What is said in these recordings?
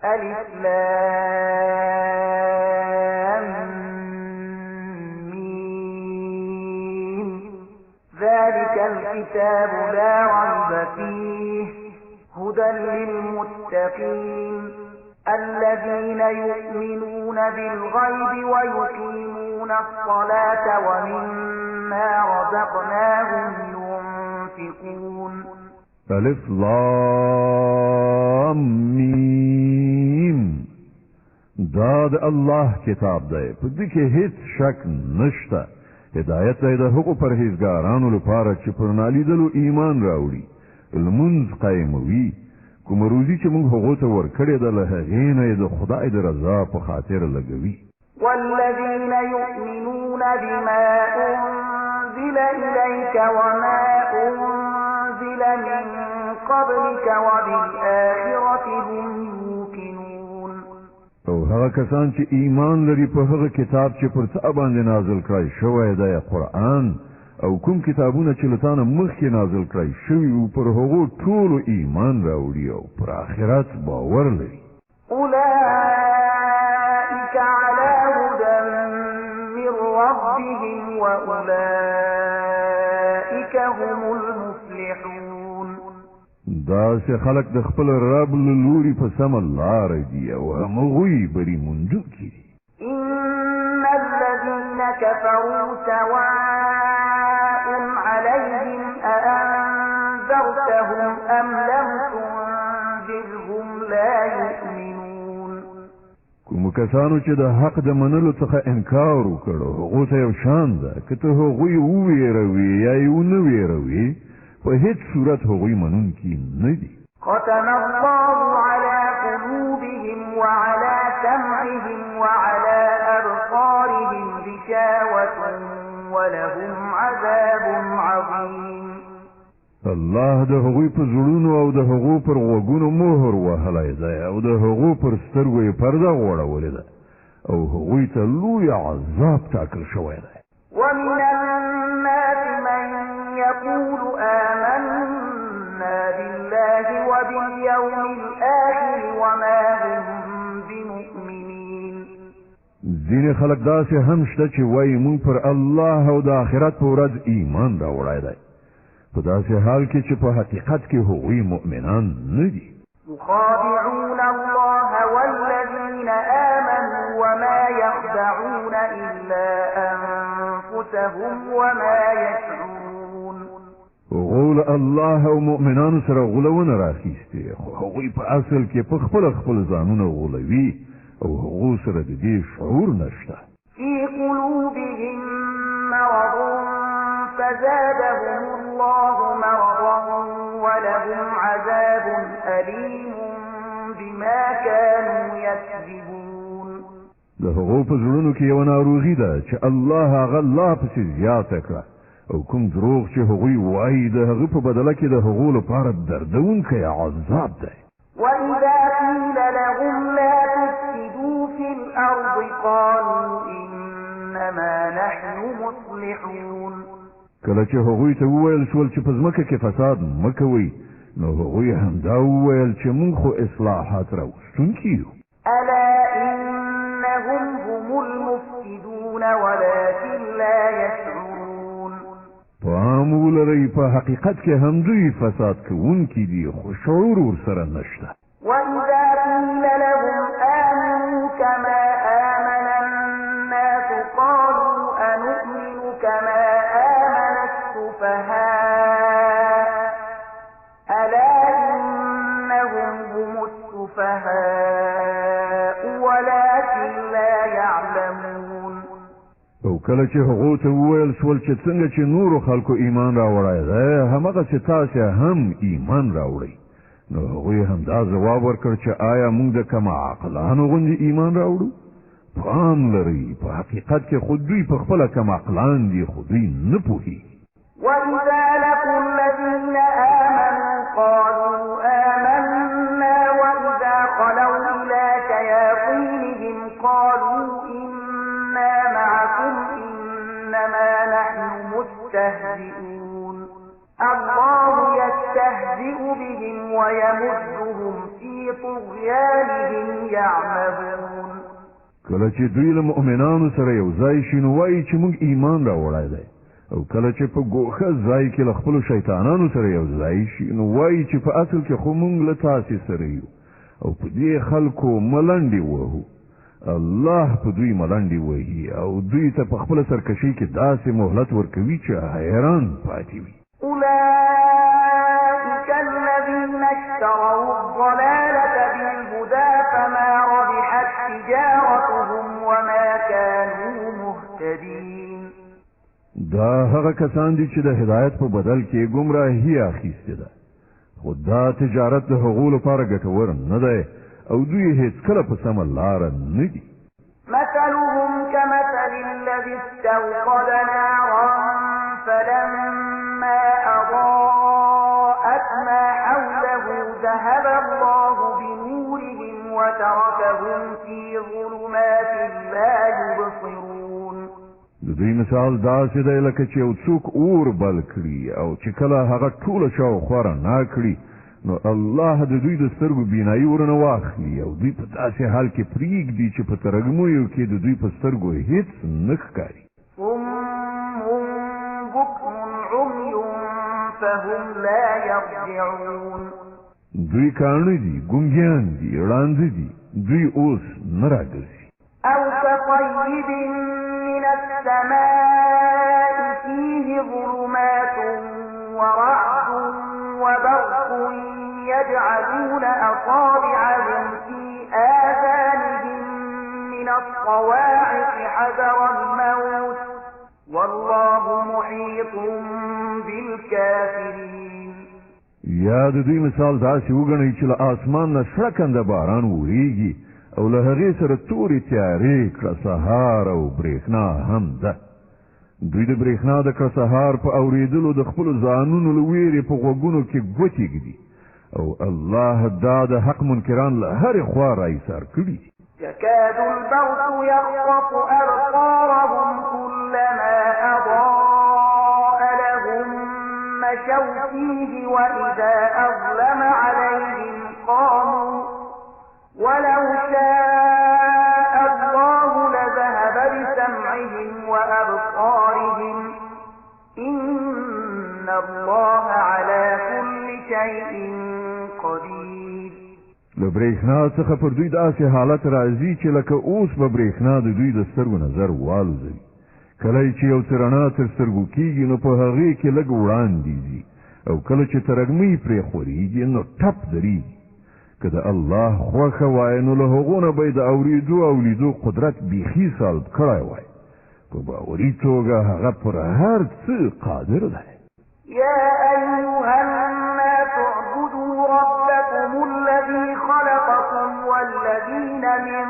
ألف لام ميم ذلك الكتاب لا ريب فيه هدى للمتقين الذين يؤمنون بالغيب ويقيمون الصلاة ومما رزقناهم ينفقون الف لام میم دا د الله کتاب دی په دې کې هیڅ شک نشته هدایت دی د هغو پرهیزګارانو لپاره چې پر نالیدلو ایمان راوړي لمونځ قایموي کوم روزي چې موږ هغو ته ورکړې ده له هغې نه یې د خدای د رضا په خاطر لګوي والذين يؤمنون بما أنزل إليك وما أنزل من قبلك وبالآخرة هم يوقنون او هغه کسان چې ایمان لري په هغه کتاب چې پر تا باندې نازل کړی شوی دی قرآن او کوم کتابونه چې له تا نه مخکې نازل کړی شوي وو پر هغو ټولو ایمان راوړي او پر آخرت باور لري أولئك على هدى من ربهم وأولئك هم المفلحون دا سه خلق د خپل رب له لوري په سمه لاره دي او هغوی بری موندونکي دي إن الذين كفروا سواء عليهم أأنذرتهم أم لم تنذرهم لا يؤمنون کوم کسانو چې د حق د منلو څخه انکار وکړو هغو ته یو شان ده که ته هغوی وویروي یا یې ونه ویروي په هیڅ صورت هغوی منونکي نه دي ختم الله على قلوبهم وعلى سمعهم وعلى أبصارهم غشاوة ولهم عذاب عظيم الله د هغوی په زړونو او د هغو پر غوږونو مهر وهلی دی او د هغو پر سترګو یې پرده غوړولې ده او هغوی ته لوی عذاب ټاکل شوی دی ومن الناس من يقول آمنا بالله وباليوم الآخر وما هم بمؤمنين ځینې خلک داسې هم شته چې وایي مونږ پر الله او د آخرت په ورځ ایمان راوړی دی په داسې حال کې چې په حقیقت کې هغوی مؤمنان نه دي يخادعون الله والذين آمنوا وما يخدعون إلا أنفسهم وما يشعرون غول الله او مؤمنانو سره غولونه راخیستې خو هغوی په اصل کې په خپل ځانونه غولوي او هغو سره د دې شعور نشته في قلوبهم مرض فزادهم الله مرضا ولهم عذاب أليم بما كانوا يكذبون د هغو په زړونو کې یو ناروغي ده چې الله هغه لا پسې زیاته کړه او کوم دروغ چې هغوی وایي د هغه په بدله کې د هغو لپاره دردونکی عذاب دی وإذا قيل لهم لا تفسدوا في الأرض قالوا إنما نحن مصلحون کله چې هغوی ته وویل شول چې په ځمکه کې فساد مه کوئ نو هغوی همدا وویل چې موږ خو اصلاحات راوستونکي یو ألا إنهم هم المفسدون ولكن لا يشعرون پام ولرئ په حقیقت کې هم دوی فساد کوونکي دي خو شعور ورسره نشته وإذا قيل لهم آمنوا كما آمن الناس قالوا أنؤمن كما آمن السفهاء ألا إنهم هم السفهاء ولكن لا يعلمون او کله چې هغو ته وویل شول چې څنګه چې نورو خلکو ایمان راوړی دی همغسې تاسې هم ایمان راوړئ نو هغوی همدا ځواب ورکړ چې آیا موږ د کم عقلانو غوندې ایمان راوړو پام لرئ په حقیقت کې خو دوی په خپله کم عقلان دي خو دوی نه پوهېږي وإذا لقوا الذين آمنوا قالوا آمنا وإذا خلوا إلى شياطينهم قالوا إنا معكم إنما نحن مستهزئون الله يستهزئ بهم ويمدهم في طغيانهم يعمهون. کله چې دوی له مؤمنانو سره یو ځای شي نو وایي چې موږ ایمان راوړی دی، او کله چې په ګوښه ځای کې له خپلو شیطانانو سره یو ځای شي نو وایي چې په اصل کې خو موږ له تاسې سره یو، او په دې خلکو ملنډې وهو. الله په دوی ملنډې وهي او دوی ته په خپله سرکشۍ کې داسې مهلت ورکوي چې حیران پاتې وي. أولئك الذين اشتروا الضلالة بالهدى فما ربحت تجارتهم وما كانوا مهتدين. دا هغه کسان دي چې د هدایت په بدل کې ګمراهي اخیستې ده، خو دا تجارت د هغو لپاره ګټور نه دی او دوی هیڅکله په سمه لاره نه دي. مثلهم كمثل الذي استوقد نارا فلما أضاءت ما حوله ذهب الله بنورهم وتركهم في ظلمات لا يبصرون. د دوی مثال داسې دی لکه چې یو څوک اور بل کړي او چې کله هغه ټوله شاوخوا رڼا کړي نو الله د دوی د سترګو بینایي ورنه واخلي او دوی په داسې حال کې پرېږدي چې په ترږمیو کې د دوی په سترګو هېڅ نه ښکاري. صم بكم عمي فهم لا يرجعون. دوی کاڼه دي، ګونګیان دي، ړانده دي، دوی اوس نه راګرځي. أو كصيب من السماء فيه ظلمات ورعد وبرق يجعلون أصابعهم في آذانهم من الصواعق حذر الموت والله محيط بالكافرين. یا د دوی مثال داسې وګڼئ چې له آسمان نه سړکنده باران وریږي او له هغې سره تورې تیارې کړه سهار او برېښنا هم ده. دوی د برېښنا د کړه سهار په اورېدلو د خپلو ځانونو له ویرې په غوږونو کې ګوتې ږدي او الله دا د حق منکران له هرې خوا راایسار کړي. يكاد البرق يخطف أبصارهم كلما أضاء لهم مشوا فيه وإذا أظلم عليهم قاموا ولو شاء الله لذهب بسمعهم وأبصارهم إن الله على كل شيء قدير. له برېښنا څخه پر دوی داسې حالت راځي چې لکه اوس به برېښنا د دوی د سترګو نظر والوځوي. کله چې یو څه رڼا تر سترګو کېږي نو په هغې کې لږ وړاندې ځي او کله چې ترږمۍ پرې خورېږي نو ټپ درېږي. که د الله خوښه وای نو له هغو نه به یې د اورېدو او لیدو قدرت بیخي سلب کړی وای. په باوري توګه هغه پر هر څه قادر دی. يا أيها الناس اعبدوا ربكم الذي خلقكم والذين من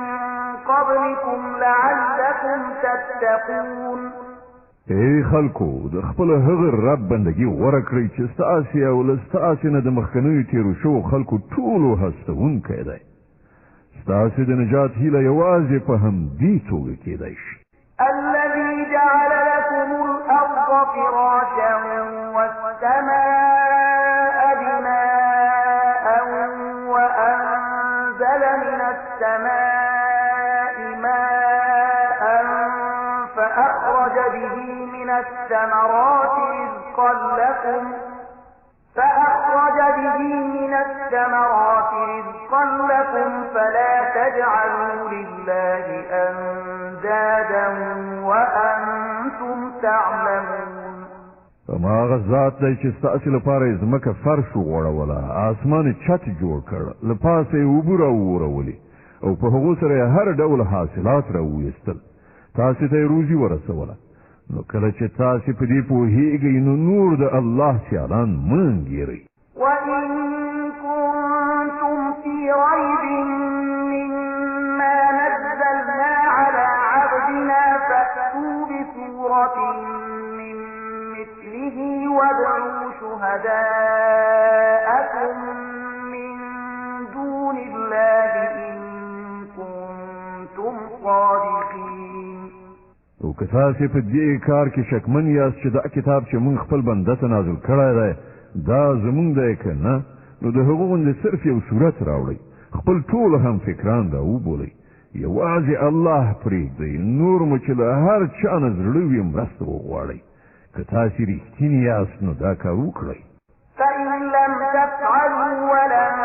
قبلكم لعلكم تتقون. ای خلکو د خپل هغه رب بندگی غوره کړئ چې ستاسې او له ستاسې نه د مخکنیو تېرو شوو خلکو ټولو هستوونکی دی. ستاسې د نجات هیله یوازې په همدې توګه کېدی شي. الذي جعل لكم الأرض فراشا والسماء بناء وأنزل من السماء ماء فأخرج به من الثمرات رزقا لكم فلا تجعلوا لله أندادا وأنتم تعلمون. فما هغه ذات دی چې ستاسې لپاره یې ځمکه فرش وغوړوله، آسمان یې چت جوړ کړ، له پاسه یې اوبه راوورولې او په هغو سره یې هر ډول حاصلات راوویستل، تاسې ته یې روزي ورسوله. نو کله چې تاسې په دې پوهېږئ نو نور د الله سیالان مه انګېرئ. وإن كنتم في ريب مما نزلنا على عبدنا فأتوا بسورة من مثله وادعوا شهداءكم من دون الله إن كنتم صادقين. او که تاسې په دې کار کې شکمن یاست چې دا کتاب چې موږ خپل بنده ته نازل کړی دی دا زمونږ دی که نه، نو د هغو غوندې صرف یو صورت راوړئ خپل ټول هم فکران را وبولئ یوازې الله پرېږدئ نور مو چې له هر چا نه زړه وي مرسته وغواړئ که تاسې رښتیني یاست نو دا کار وکړئ فإن لم تفعلوا ولن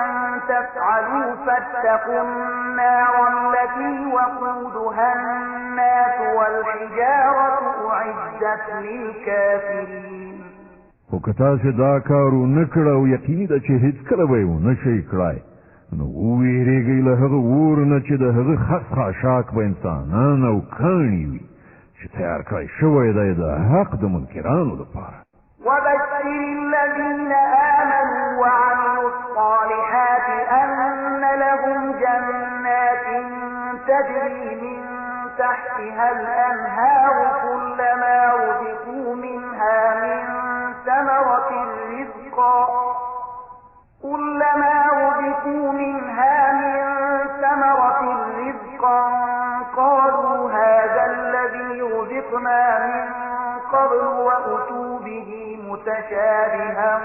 تفعلوا فاتقوا النار التي وقودها الناس والحجارة أعدت للكافرين خو که تاسې دا کار ونه کړه او یقیني ده چې هېڅکله به یې ونه شئ کړای نو وویرېږئ له هغه اور نه چې د هغه خس خاشاک به انسانان او کاڼي وي چې تیار کړی شوی دی د حق د منکرانو لپاره وبشر الذين آمنوا وعملوا الصالحات أن لهم جنات تجري من تحتها الأنهار كلما رزقوا منها من ثمرة رزقا قالوا هذا الذي رزقنا من قبل وأتوا به متشابها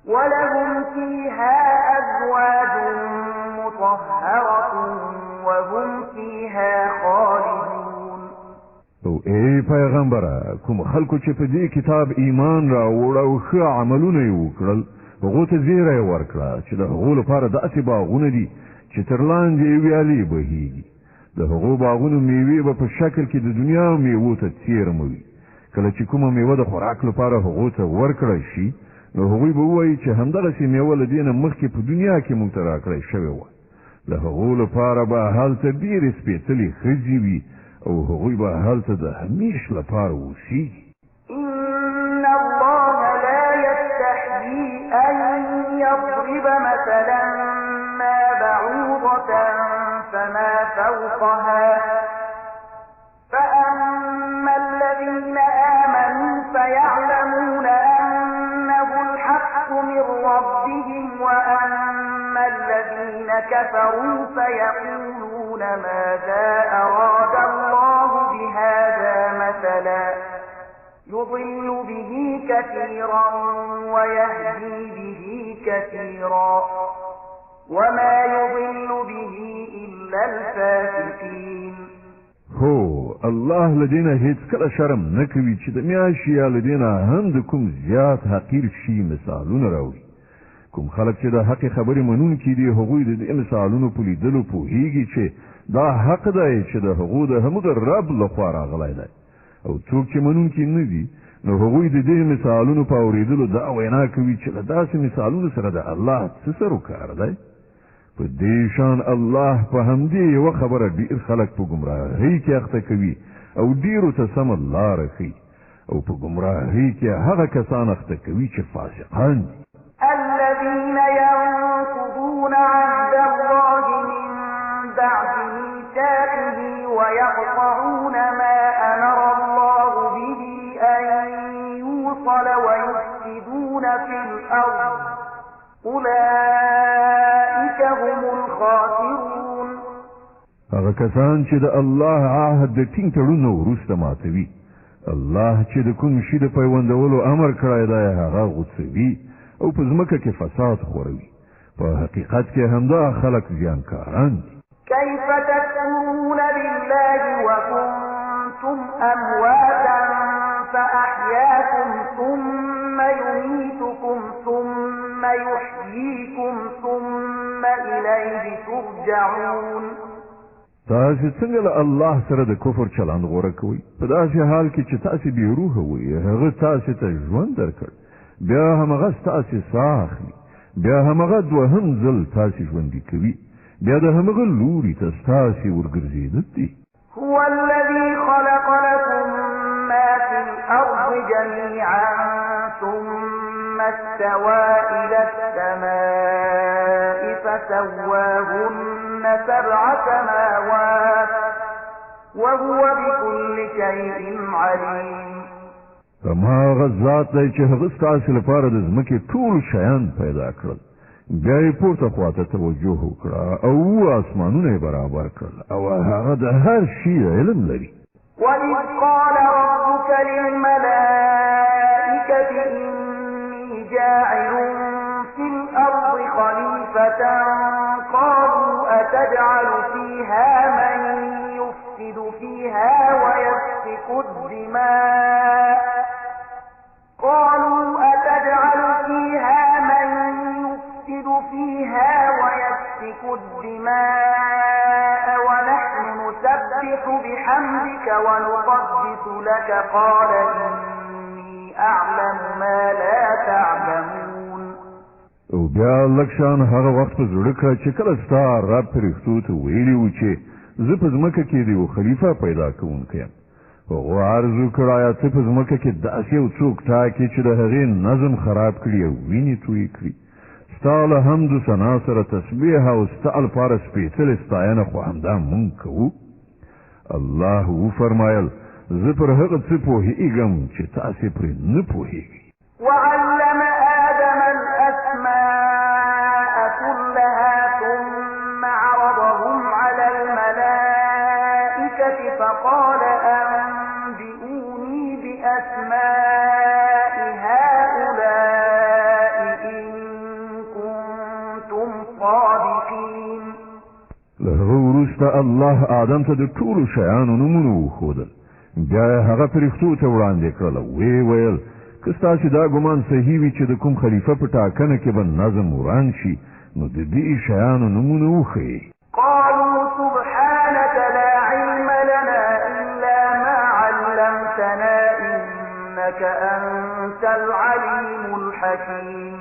ولهم فيها أزواج مطهرة وهم فيها خالدون او ای پیغمبره کوم خلکو چې په دې کتاب ایمان راوړ او ښه عملونه یې وکړل هغو ته زیری ورکړه چې د هغو لپاره داسې باغونه دي چې تر لاندې ویالې بهیږي د هغو باغونو میوې به په شکل کې د دنیا میوو ته څیرمه وي کله چې کومه میوه د خوراک لپاره هغو ته ورکړی شي نو هغوی به ووایي چې همدغسې میوه له دې نه مخکې په دنیا کې موږ ته راکړی شوې وه د هغو لپاره به هلته ډېرې سپېڅلې ښځې وي او هغوی به هلته د همیش لپاره اوسیږي إن الله لا يستحيي أن يضرب مثلا ما بعوضة فما فوقها فأما الذين آمنوا فيعلمون أنه الحق من ربهم وأما الذين كفروا فيقولون ماذا أراد الله بهذا مثلا يضل به كثيرا ويهدي به كثيرا وما يضل به إلا الفاسقين هو الله لدينا هیڅ کله شرم نه کوي چې د میاشي یا لدينا هم د کوم زیات حقیر شي مثالونه راوړي کوم خلک چې د حق خبرې منونکي دي هغوی د دې مثالونو په لیدلو پوهیږي چې دا حق دی چې د هغو د همغه رب لخوا راغلی دی او څوک چې منونکي نه دي نو هغوی د دې مثالونو په اورېدلو دا وینا کوي چې له داسې مثالونو سره د الله څه سروکار دی په دې شان الله په همدې یوه خبره ډېر خلک په ګمراهۍ کې اخته کوي او ډېرو ته سمه لاره ښیي او په ګمراهۍ کې هغه کسان اخته کوي چې فاسقان دي الذين ينقضون عهد الله من بعد ميثاقه ويقطعون ما أمر الله به أن يوصل ويفسدون في الأرض أولئك هم الخاسرون هغه کسان چې د الله عهد د ټینګ تړون وروسته ماتوي الله چې د کوم شي د پیوندولو امر کړی دی هغه غوڅوي او په ځمکه کې فساد خوروي په حقیقت کې همدا خلک زیانکاران دي كيف تكفرون بالله وكنتم أمواتا فأحياكم ثم يميتكم ثم يحييكم ثم إليه ترجعون تاسې څنګه له الله سره د کفر چلند غوره کوئ په داسې حال کې چې تاسې بې روحه وئ هغه تاسې ته ژوند درکړ بیا همغه ستاسې ساه اخلي بیا همغه دوهم ځل تاسې ژوندي کوي بیا د همغه لوري ته ستاسې ورګرځېدل دي هو الذي خلق لكم ما في الأرض جميعا ثم استوى إلى السماء فسواهن 7 سماوات وهو بكل شيء عليم هماغه ذات دی چې هغه ستاسې لپاره د ځمکې ټول شیان پیدا کړل بیا یې پورته خواته توجه وکړه او اسمانونه یې برابر کړل او هغه د هر شي علم لري وَإِذْ قَالَ رَبُّكَ لِلْمَلَائِكَةِ إِنِّي جَاعِلٌ فِي الْأَرْضِ قالوا أتجعل فيها من يفسد فيها ويسفك الدماء ونحن نسبح بحمدك ونقدس لك قال إني أعلم ما لا تعلمون. او بیا لکشان هغه وخت په زړه کړه چې کله ستا رب پرښتو ته ویلي و چې زه په ځمکه کې د یو خلیفه پیدا کوونکی یم. هغو عرض وکړ آیا ته په ځمکه کې داسې یو څوک ټاکې چې د هغې نظم خراب کړي او وینې تویې کړي. ستا له حمد و ثنا سره تسبیح او ستا لپاره سپېڅلې ستاینه خو همدا مونږ کوو. الله وفرمایل زه پر هغه څه پوهېږم چې تاسې پرې نه پوهېږئ. وعلم آدم الأسماء كلها ثم عرضهم على الملائكة فقال أنبئوني بأسماء هؤلاء إن كنتم صادقين. له وروسته الله آدم ته د ټولو شیانو نومونه وښودل. بیا یې هغه فرښتو ته وړاندې کړل او ویې ویل که ستاسې دا ګمان صحیح وي چې د کوم خلیفه په ټاکنه کې به نظم وران شي نو د دې شیانو نومونه وښیئ. قالوا سبحانك لا علم لنا إلا ما علمتنا إنك أنت العليم الحكيم.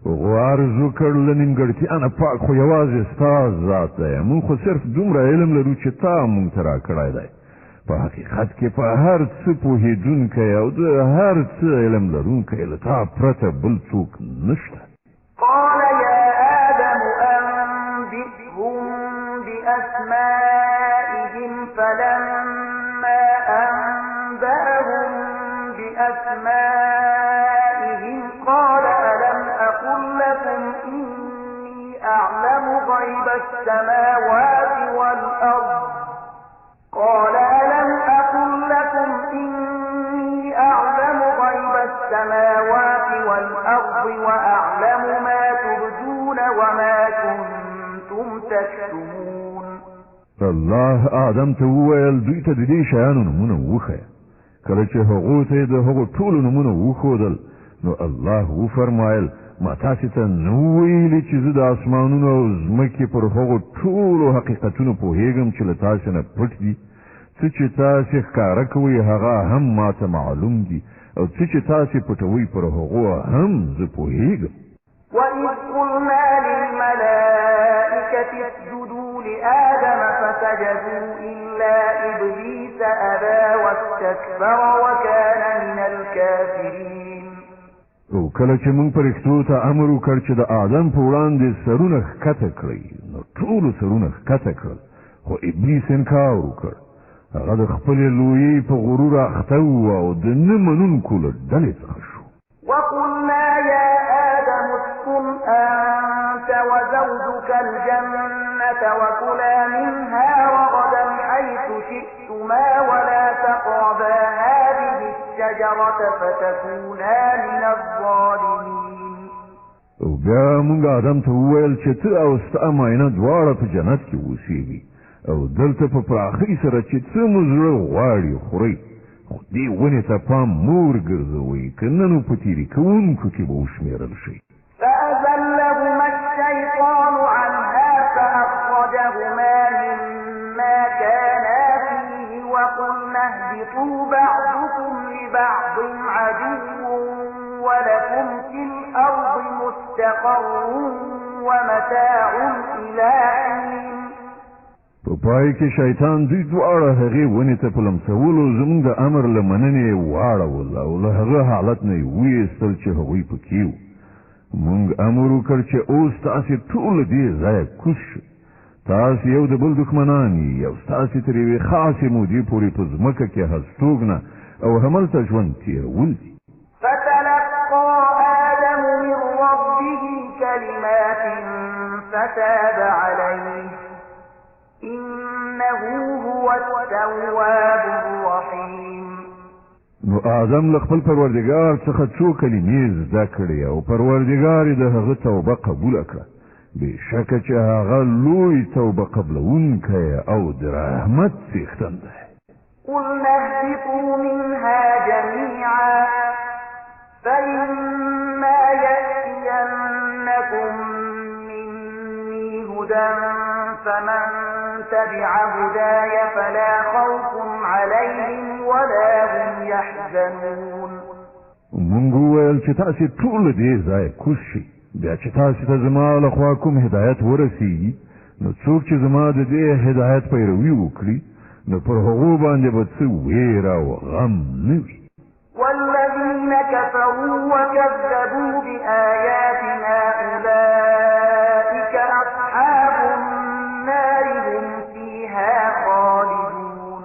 هغو عرض وکړ له نیمګړتیا نه پاک خو یوازې ستا ذات دی. موږ خو صرف دومره علم لرو چې تا موږ ته راکړی دی. په حقیقت کې په هر څه پوهېدونکی او د هر څه علم لرونکی له تا پرته بل څوک نشته. قال يا آدم أنبئهم بأسمائهم فلما أنبأهم بأسمائهم قال ألم أقل لكم إني أعلم غيب السماوات والأرض قال ألم أقل لكم إني أعلم غيب السماوات والأرض وأعلم ما تبدون وما كنتم تكتمون. الله آدم ته وویل دوی ته د دې شیانو نومونه وښیه. کله چې هغو ته یې د هغو ټولو نومونه وښودل نو الله وفرمایل ما تاسې ته نه ویلي چې زه د اسمانونو او ځمکې پر هغو ټولو حقیقتونو پوهېږم چې له تاسې نه پټ دي. څه چې تاسې ښکاره کوئ هغه هم ما ته معلوم دي او څه چې تاسې پټوئ پر هغو هم زه پوهېږم. وَإِذْ قُلْنَا لِلْمَلَائِكَةِ اسْجُدُوا لِآدَمَ فَسَجَدُوا إِلَّا إِبْلِيسَ أَبَى وَاسْتَكْبَرَ وَكَانَ مِنَ الْكَافِرِينَ. او کله چې موږ فرښتو ته امر وکړ چې د آدم په وړاندې سرونه ښکته کړئ نو ټولو سرونه ښکته کړل خو ابلیس انکار وکړ. هغه د خپلې لویۍ په غرور اخته و او د نه منونکو له ډلې څخه شو. وقلنا يا آدم اسكن أنت وزوجك الجنة وكلا منها رغدا حيث شئتما ولا تقربا هذه الشجرة فتكونا من الظالمين. او بیا موږ آدم ته وویل چې ته او ستا ماینه دواړه په جنت کې اوسېږئ او دلته په پراخۍ سره چې څه مو زړه غواړي خورئ خو دې ونې ته پام مه ورګرځوئ که نه نو په تېرې کوونکو کې به وشمېرل شئ. فأزلهما الشيطان عنها فأخرجهما مما كانا فيه وقلنا اهبطوا بعضكم لبعض عدو ولكم في الأرض مستقر ومتاع إلى حين. په پای کې شیطان دوی دواړه هغې ونې ته په لمسولو زموږ د امر له مننې یې واړول او له هغه حالت نه یې ویستل چې هغوی پکې وو. موږ امر وکړ چې اوس تاسې ټول دې ځایه کوز شئ. تاسې یو د بل دښمنان یې او ستاسې تر یوې خاصې مودې پورې په ځمکه کې هستوګنه او هملته ژوند تېرول دي. فتلقى آدم من ربه كلمات فتاب عليه إنه هو التواب الرحيم. نو آدم له خپل پروردګار څخه څو کلمې زده کړې او پروردګار یې د هغه توبه قبوله کړه. بشکه چې هغه لوی توبه قبلونکی او د رحمت څښتن دی. قلنا اهبطوا منها جميعا فإما يأتينكم مني هدى فمن تبع هداي فلا خوف عليهم ولا هم يحزنون. مونږ وویل چې تاسې ټول دې ځای کوز شئ، بیا چې تاسې ته زما له خوا کوم هدایت ورسیږي نو څوک چې زما د دې هدایت پیروي وکړي نو پر هغو باندې به څه ویره او غم نه وي. والذين كفروا وكذبوا بآياتنا أولئك أصحاب النار هم فيها خالدون.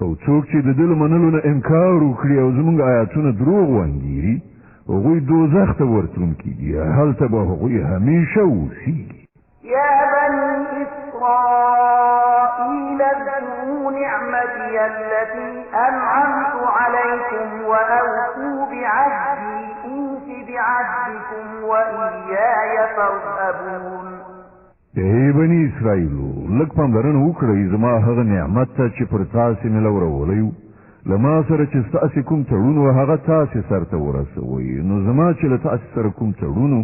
او څوک چې د دې منلو نه انکار وکړي او زموږ آیاتونه دروغ وانګیري هغوی دوزخ ته ورتلونکي دي، هلته به هغوی همیشه اوسیږي. يا بني إسرائيل اذكروا نعمتي التي أنعمت عليكم وأوفوا بعهدي أوف بعهدكم وإياي فارهبون. ای بني اسرائیلو لږ پاملرنه وکړئ زما هغه نعمت ته چې پر تاسې مې لورولی و، له ما سره چې ستاسې کوم تړون و هغه تاسې سرته ورسوئ، نو زما چې له تاسې سره کوم تړون و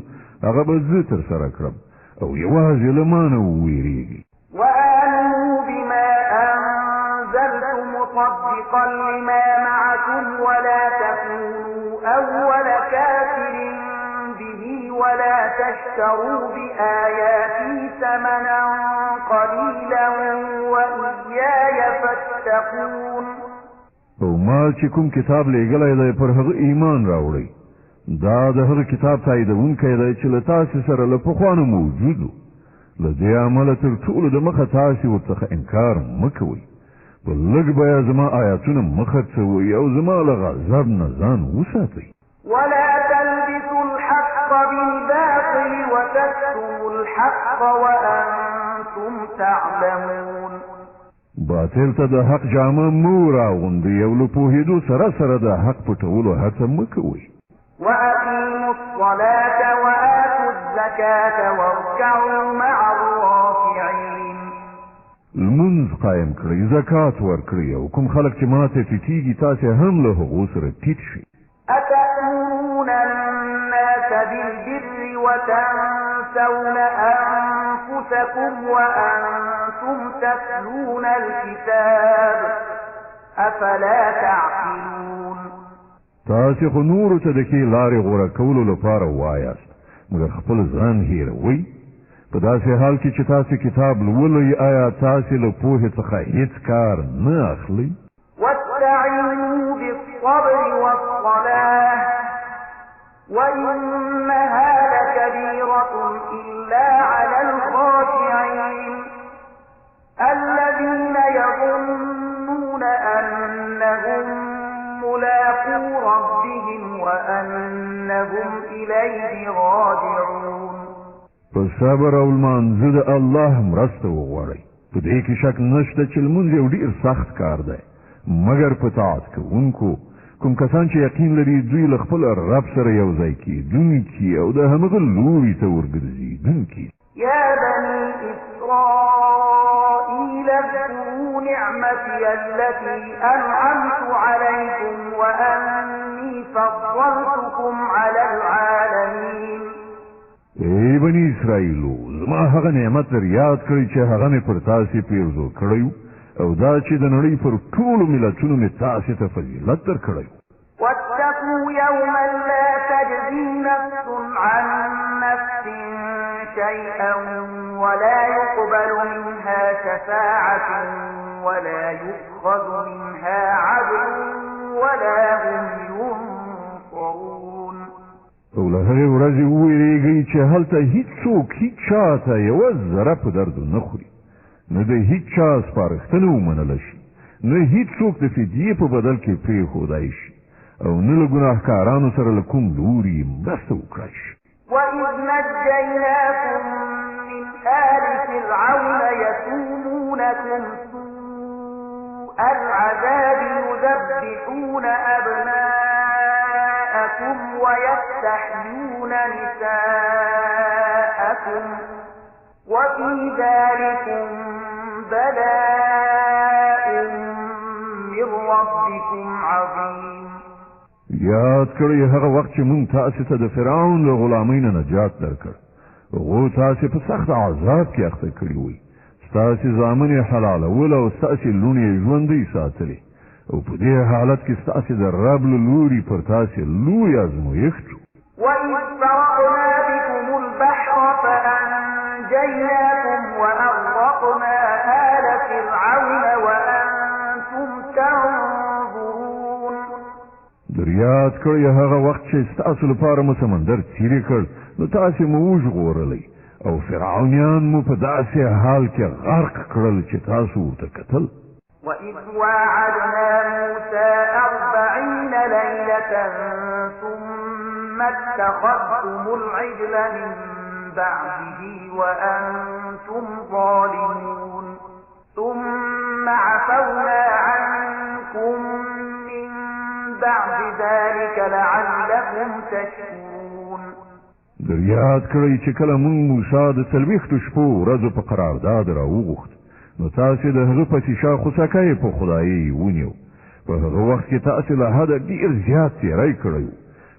هغه به زه ترسره کړم او یوازې له ما نه وویریږي. وآمنوا بما أنزلت مصدقا لما معكم ولا تكونوا أول كافر به ولا تشتروا بآياتي ثمنا قليلا وإياي فاتقون. او ما چې کوم کتاب لېږلی دی پر هغه ایمان راوړئ، دا د هغه کتاب تاییدونکی دی چې له تاسې سره له پخوا نه موجود و، له دې امله تر ټولو د مخه تاسې ورڅخه انکار مه کوئ، په لږ بیه زما آیاتونه مه خرڅوئ او زما له غضب نه ځان وساتئ. ولا تلبسوا الحق بالباطل وتكتموا الحق وأنتم تعلمون. باطل ته د حق جامه مو راغوندئ او له پوهېدو سره سره د حق پټولو هڅه مه کوئ. وأقيموا الصلاة وآتوا الزكاة واركعوا مع الراكعين. لمونځ قایم کړئ، زکات ورکړئ او کوم خلک چې ماته ټیټیږي تاسې هم له هغو سره ټیټ شئ. أتأمرون الناس بالبر وتنسون أنفسكم وأنتم تتلون الكتاب أفلا تعقلون. تاسې خو نورو ته د ښې لارې غوره کولو لپاره وایاست مګر خپل ځان هېروئ. په داسې حال کې چې تاسې کتاب لولئ آیا تاسې له پوهې څخه هیڅ کار نه اخلئ؟ واستعينوا بالصبر والصلاة وإنها لكبيرة إلا على الخاشعين الذين يظنون أنهم ملاقو ربهم وأنهم إليه راجعون. صبر او لمانځه د الله مرسته وغواړئ. په دې کې شک نشته چې لمونځ یو ډېر سخت کار دی، مګر په طاعت کوونکو کوم کسان چې یقین لري دوی له خپل رب سره یو ځای کېدونکي او د همغه لوري ته ورګرځېدونکي. يا بني إسرائيل اذكروا نعمتي التي أنعمت عليكم وأني فضلتكم على العالمين. ای بني اسرائیلو زما هغه نعمت در یاد کړئ چې هغه مې پر تاسې پیرزو کړی او دا چې د نړۍ پر ټولو ملتونو مې تاسې ته فضیلت درکړی. واتقوا يوما لا تجزي نفس عن نفس شيئا ولا يقبل منها شفاعة ولا يؤخذ منها عدل ولا هم ينصرون. او له هغې ورځې وویرېږئ چې هلته هیڅوک هیڅ چا ته یوه ذره په درد نه خوري، نه د هیڅ چا سپارښتنه ومنله شي، نه هیڅوک د فدیې په بدل کې پرېښودی شي او نه له ګناهکارانو سره له کوم لوري مرسته وکړی شي. وإذ نجيناكم من آل فرعون يسومونكم سوء العذاب يذبحون أبناءكم ويستحيون نساءكم معكم وفي ذلكم بلاء من ربكم عظيم. یاد کړئ هغه وخت چې مونږ تاسو ته د فرعون له غلامۍ نه نجات درکړ. هغو تاسې په سخت عذاب کې اخته کړي وئ. ستاسې زامن یې حلالول او ستاسې لوڼې یې ژوندۍ ساتلې او په دې حالت کې ستاسې د رب له لوري پر تاسې لوی ازمایښت و. وَإِذْ فَرَقْنَا بِكُمُ الْبَحْرَ فَأَنْجَيْنَاكُمْ وَأَغْرَقْنَا آلَ فِرْعَوْنَ وَأَنْتُمْ تَنْظُرُونَ. یاد کړئ هغه وخت چې ستاسو لپاره مو سمندر څیرې کړ نو تاسې مو وژغورئ او فرعونیان مو په داسې حال کې غرق کړل چې تاسو ورته کتل. وَإِذْ وَاعَدْنَا مُوسَى 40 لَيْلَةً ثُمَّ اتَّخَذْتُمُ الْعِجْلَ مِنْ بَعْدِهِ وَأَنْتُمْ ظَالِمُونَ ثُمَّ عَفَوْنَا عَنْكُمْ مِنْ بَعْدِ ذَلِكَ لَعَلَّكُمْ تَشْكُرُونَ. یاد کړئ چې کله موږ موسی د 40 شپو ورځو په قرارداد راوغوښت نو تاسې د هغه پسې شا خوسکی په خدایي ونیو. په هغه وخت کې تاسې له حده ډېر زیات تېری کړی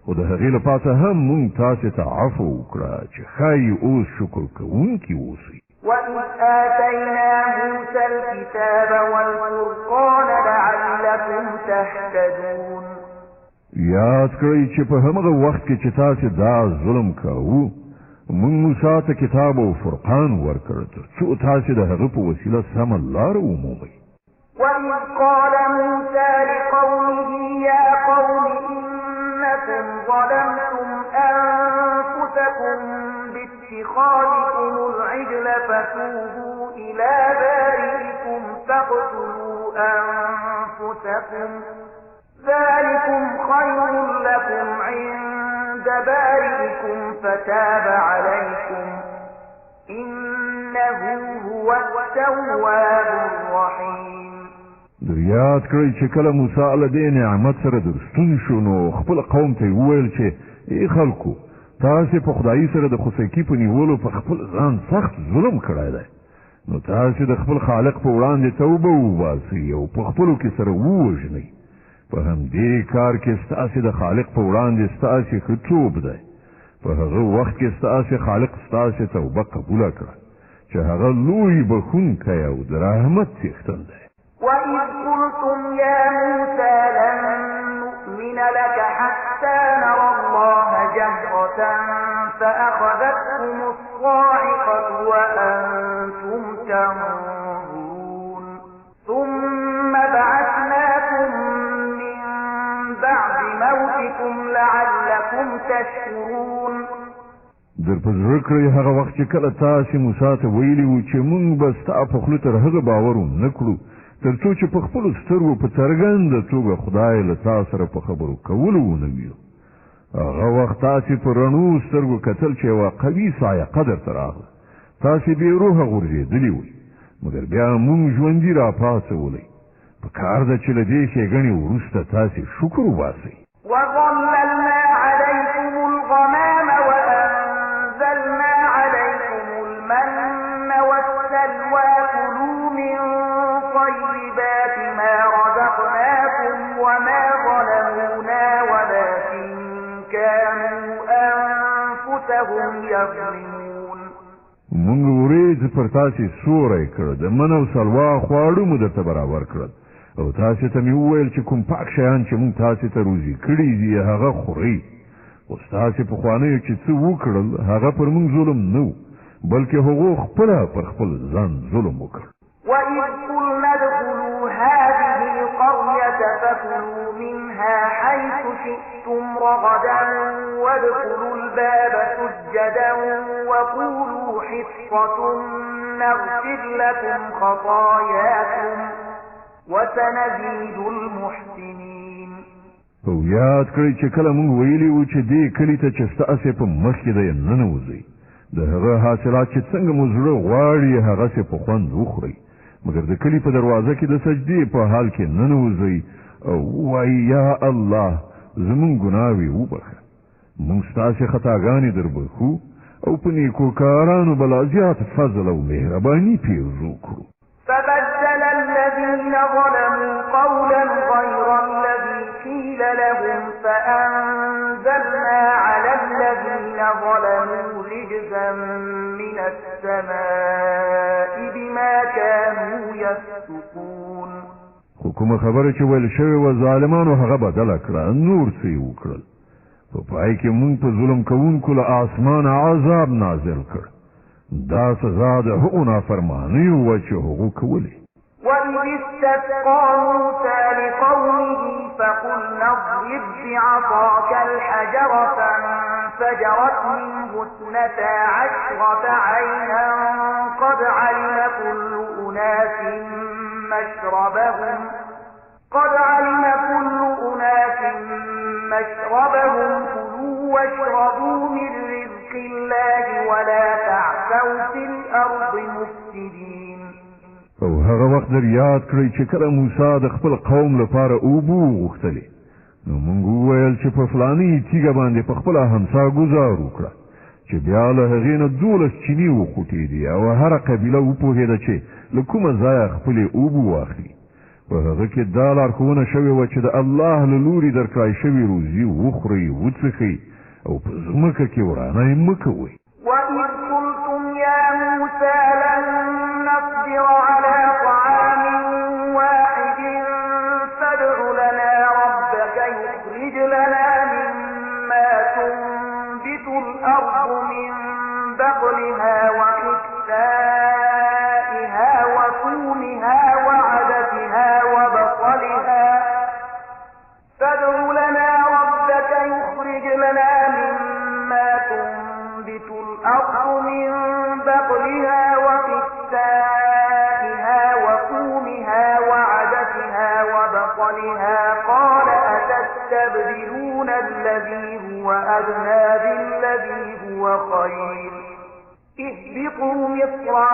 خو د هغې له پاسه هم موږ تاسې ته عفو وکړه چې ښایي اوس شکر کوونکي اوسئ. وَإِذْ آتَيْنَا مُوسَى الْكِتَابَ وَالْفُرْقَانَ لَعَلَّكُمْ تَهْتَدُونَ. یاد کړئ چې په همغه وخت کې چې تاسې دا ظلم کوو موږ موسی ته کتاب او فرقان ورکړ تر څو تاسې د هغه په وسیله سمه لاره ومومئ. وَإِذْ قَالَ مُوسَى لِقَوْمِهِ يَا قَوْمِ إِنَّكُمْ ظَلَمْتُمْ أَنفُسَكُمْ بِاتِّخَاذِكُمُ الْعِجْلَ فَتُوبُوا إِلَى بَارِئِكُمْ فَاقْتُلُوا أَنفُسَكُمْ ذَلِكُمْ خَيْرٌ لَكُمْ عِندَ بَارِئِكُمْ فَتَابَ عَلَيْكُمْ إِنَّهُ هُوَ التَّوَّابُ الرَّحِيمُ. یاد کړئ چې کله موسی علیه دې نعمت سره درستون شو نو خپل قوم ته وویل چې ای خلکو تاسې په خدایي سره د خوسکي په نیولو په خپل ځان سخت ظلم کړی دی نو تاسې د خپل خالق په وړاندې توبه وباسئ او په خپلو کې سره ووژنئ. په همدې کار کې ستاسې د خالق په وړاندې ستاسې ښه توب دی. په هغه وخت کې ستاسې خالق ستاسې توبه قبوله کړه چې هغه لوی بخښونکی او د رحمت څښتن دی. وَإِذْ قُلْتُمْ يَا مُوسَى لَن نُّؤْمِنَ لَكَ حَتَّى نَرَى اللَّهَ جَهْرَةً فَأَخَذَتْكُمُ الصَّاعِقَةُ وَأَنْتُمْ تَنظُرُونَ ثُمَّ بَعَثْنَاكُمْ مِنْ بَعْدِ مَوْتِكُمْ لَعَلَّكُمْ تَشْكُرُونَ. در په زړه کړئ هغه وخت چې کله تاسې موسی ته ویلي وو چې موږ به ستا په خولو تر هغه باور ونه کړو تر څو چې په خپلو سترګو په څرګنده توګه خدای له تا سره په خبرو کولو ونه ویو. هغه وخت تاسې په رڼو سترګو کتل چې یوه قوي صاعقه درته راغله. تاسې بې روحه غورځېدلي وئ مګر بیا موږ ژوندي راپاڅولئ. په کار ده چې له دې ښېګڼې وروسته تاسې شکر وباسئ. وَظَلَّلْنَا عَلَيْكُمُ الْغَمَامَ وَأَنزَلْنَا عَلَيْكُمُ الْمَنَّ وَالسَّلْوَىٰ كُلُوا مِن طَيِّبَاتِ مَا رَزَقْنَاكُمْ وَمَا ظَلَمُونَا وَلَٰكِن كَانُوا أَنفُسَهُمْ يَظْلِمُونَ. موږ ورېځ پر تاسې سوری کړ د من او سلوا خواړه مو درته برابر کړل او تاسې ته مې وویل چې کوم پاک شیان چې موږ تاسې ته روزي کړي دي هغه خورئ. خو ستاسې پخوانیو چې څه وکړل هغه پر موږ ظلم نه و بلکې هغو خپله پر خپل ځان ظلم وکړ. وَإِذْ قُلْنَا ادْخُلُوا هَٰذِهِ الْقَرْيَةَ فَكُلُوا مِنْهَا حَيْثُ شِئْتُمْ رَغَدًا وَادْخُلُوا الْبَابَ سُجَّدًا وَقُولُوا حِطَّةٌ نَّغْفِرْ لَكُمْ خَطَايَاكُمْ وَسَنَزِيدُ الْمُحْسِنِينَ. او یاد کړئ چې کله موږ ویلي وو چې دې کلي ته چې ستاسې په مخ کې دی ننوځئ د هغه حاصلات چې څنګه مو زړه غواړي هغسې په خوند وخورئ مګر د کلي په دروازه کې د سجدې په حال کې ننوځئ او ووایئ یا الله زموږ ګناوې وبخه موږ ستاسې خطاګانې در بخو او په نیکو کارانو بلا زیات فضل او مهرباني پیرزو کړو. فبدل الذين ظلموا قولا غير الذي قيل لهم فأنزلنا على الذين ظلموا رجزا من السماء بما كانوا يفسقون. حکومت خبره چې ویل شوی و ظالمانو هغه بدل کړه، نور څه وکړل. په پای کې مونږ په ظلم کوونکو له آسمان عذاب نازل کړ. دا سزا د هغو نافرمانیو وه چې هغو کولې. وَإِذِ اسْتَسْقَىٰ مُوسَىٰ لِقَوْمِهِ فَقُلْنَا اضْرِب بِّعَصَاكَ الْحَجَرَ فَانفَجَرَتْ مِنْهُ 12 عَيْنًا قَدْ عَلِمَ كُلُّ أُنَاسٍ مَّشْرَبَهُمْ كُلُوا وَاشْرَبُوا مِن رِّزْقِ اللَّهِ وَلَا تَعْثَوْا فِي الْأَرْضِ مُفْسِدِينَ. او هغه وخت در یاد کړئ چې کله موسی د خپل قوم لپاره اوبه وغوښتلې، نو موږ وویل چې په فلاني تیږه باندې په خپله همسا ګزار وکړه چې بیا له هغې نه 12 چینې وخوټېدې او هره قبیله وپوهېده چې له کومه ځایه خپلې اوبه واخلي. په هغه کې دا لارښوونه شوې وه چې د الله له لوري درکړای شوي روزي وخورئ وڅښئ او په ځمکه کې ورانی مه کوئ. وَإِذْ قُلْتُمْ يَا مُوسَىٰ لَن نَّصْبِرَ عَلَىٰ طَعَامٍ وَاحِدٍ فَادْعُ لَنَا رَبَّكَ يُخْرِجْ لَنَا مِمَّا تُنبِتُ الْأَرْضُ مِن بَقْلِهَا وَقِثَّائِهَا وَفُومِهَا وَعَدَسِهَا وَبَصَلِهَا فَادْعُ لَنَا رَبَّكَ يُخْرِجْ لَنَا مِمَّا تُنبِتُ الْأَرْضُ مِن بَقْلِهَا وَقِثَّائِهَا وَفُومِهَا وَعَدَسِهَا وَبَصَلِهَا قَالَ أَتَسْتَبْدِلُونَ الَّذِي هُوَ أَدْنَىٰ بِالَّذِي هُوَ خَيْرٌ اهْبِطُوا مِصْرًا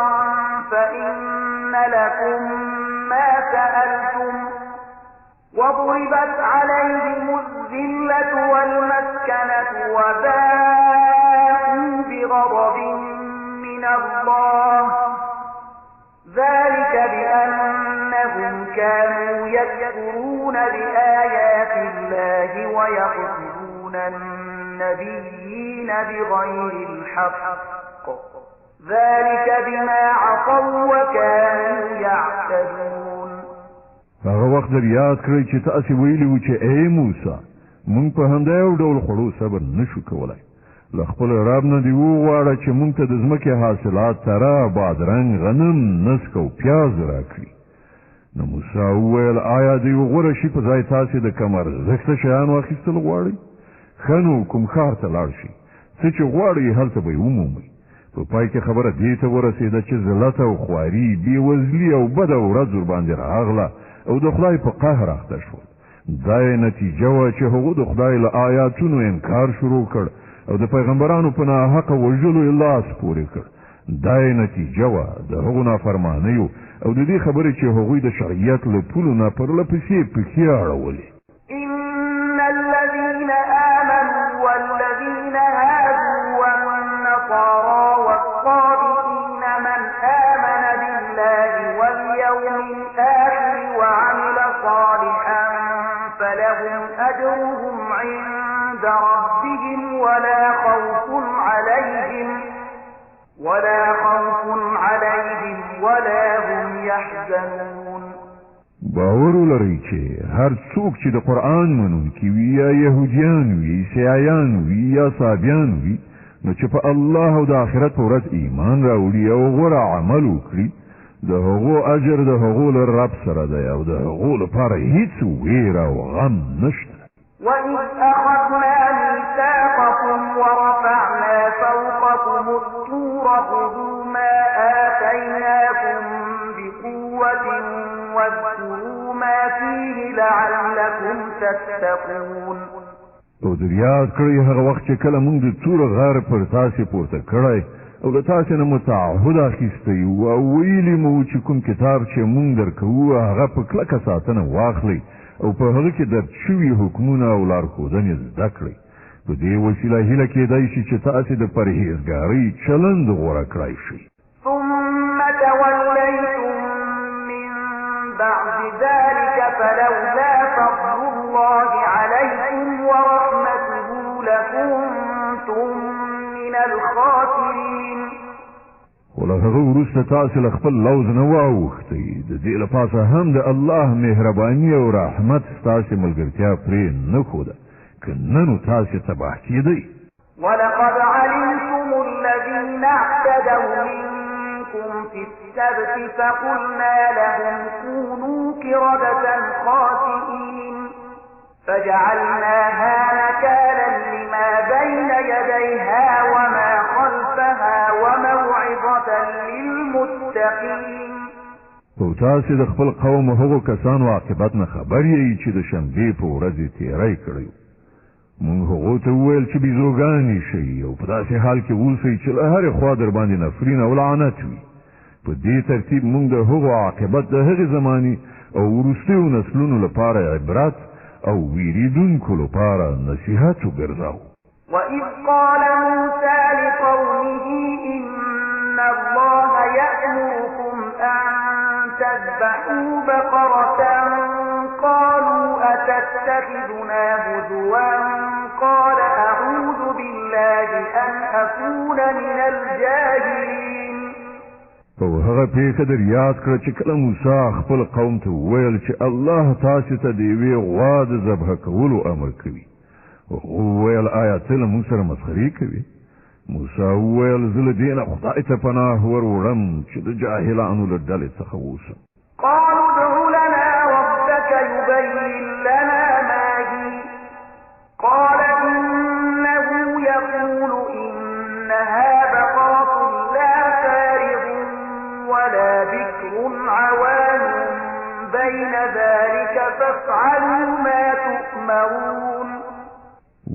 فَإِنَّ لَكُم مَّا سَأَلْتُمْ وَضُرِبَتْ عَلَيْهِمُ الذِّلَّةُ وَالْمَسْكَنَةُ وَبَاءُوا بِغَضَبٍ مِّنَ اللَّهِ ذَلِكَ بِأَنَّهُمْ كَانُوا يَكْفُرُونَ بِآيَاتِ اللَّهِ وَيَقْتُلُونَ النَّبِيِّينَ بِغَيْرِ الْحَقِّ ذَلِكَ بِمَا عَصَوا وَكَانُوا يَعْتَدُونَ. هغه وخت در یاد کړئ چې تاسې ویلي وو چې ای موسی مونږ په همدا یو ډول خوړو صبر نشو کولی. له خپل رب نه دې وغواړه چې مونږ ته د ځمکې حاصلات تره، بادرنګ، غنم، نسک او پیاز راکړي. نو موسی وویل آیا د یو غوره شي په ځای تاسې د کم ارزښته شیانو اخیستل غواړئ؟ ښه نو کوم ښار ته لاړ شئ، څه چې غواړئ هلته به یې ومومئ. په پای کې خبره دې ته ورسېده چې ذلت او خواري، بېوزلي او بده ورځ ورباندې راغله او د خدای په قهر اخته شول. دا یې نتیجه وه چې هغو د خدای له آیاتونو انکار شروع کړ او د پیغمبرانو په ناحقه وژلو یې لاس پورې کړ. دا یې نتیجه وه د هغو نافرمانیو او د دې خبرې چې هغوی د شرعیت له پولو نه پرله پسې پښې اړولې. إن الذين آمنوا والذين هادوا والنصارى والصابئين من آمن بالله واليوم الآخر وعمل صالحا فلهم أجرهم عند ربهم ولا خوف عليهم ولا هم يحزنون. باور ولرئ چې هر څوک چې د قرآن منونکي وي یا یهودیان وي، عیسایان وي یا صابیان وي، نو چې په الله او د آخرت په ورځ ایمان راوړي او غوره عمل وکړي، د هغو اجر د هغو له رب سره دی او د هغو لپاره هیڅ ویره او غم نشته. وَإِذْ أَخَذْنَا مِيثَاقَكُمْ وَرَفَعْنَا فَوْقَكُمُ الطُّورَ خُذُوا مَا آتَيْنَاكُمْ بِقُوَّةٍ وَاذْكُرُوا مَا فِيهِ لَعَلَّكُمْ تَتَّقُونَ. او در یاد کړئ هغه وخت چې کله موږ د تور غر پر تاسې پورته کړی او له تاسې نه مو تعهد اخیستی و او ویلي مو چې کوم کتاب چې موږ درکوو هغه په کلکه ساتنه واخلئ او په هغه کې درد شوي حکمونه او لارښودنې زده کړئ. په دې وسیله هیله کېدای شي چې تاسې د پرهیزګارۍ چلند غوره کړای شئ. ثم توليتم من بعد ذلك فلولا فضل الله عليكم ورحمته لكنتم من الخاسرين. وله هغه وروسته تاسې له خپل لوز نه واوښتئ، د دې له پاسه هم د الله مهرباني او رحمت ستاسې ملګرتیا پرې نه ښوده، که نه نو تاسې تباه کېدئ. ولقد علمتم الذين اعتدوا منكم في السبت فقلنا لهم كونوا قردة خاسئين فجعلناها نكالا لما بين يديها وما خلفها وموعظة للمتقين. او تاسې د خپل قوم هغو کسانو عاقبت نه خبر یې چې د شنبې په ورځې تېری کړی. موږ هغو ته وویل چې بیزوګانې شئ او په داسې حال کې اوسئ چې له هرې خوا در باندې نفرین او لعنت وي. په دې ترتیب موږ د هغو عاقبت د هغې زمانې او وروستیو نسلونو لپاره عبرت او ویریدونکو لپاره نصیحت وګرځاو. وَإِذْ قَالَ مُوسَى لِقَوْمِهِ إِنَّ اللَّهَ يَأْمُرُكُمْ أَن تَذْبَحُوا بَقَرَةً قَالُوا أَتَتَّخِذُنَا هُزُوًا قَالَ أَعُوذُ بِاللَّهِ أَنْ أَكُونَ مِنَ الْجَاهِلِينَ. او هغه پیښه در یاد کړه چې کله موسی خپل قوم ته وویل چې الله تاسو ته د یوې غوا د ذبح کولو امر کوي. وویل آیا ته له موږ سره مسخرې کوې؟ موسی وویل زه له دې نه خدای ته پناه ور وړم چې د جاهلانو له ډلې څخه اوسم. قالوا ادع لنا ربك يبين لنا ما هي قال إنه يقول إنها بقرة لا فارغ ولا بكر عوان بين ذلك فافعلوا ما تؤمرون.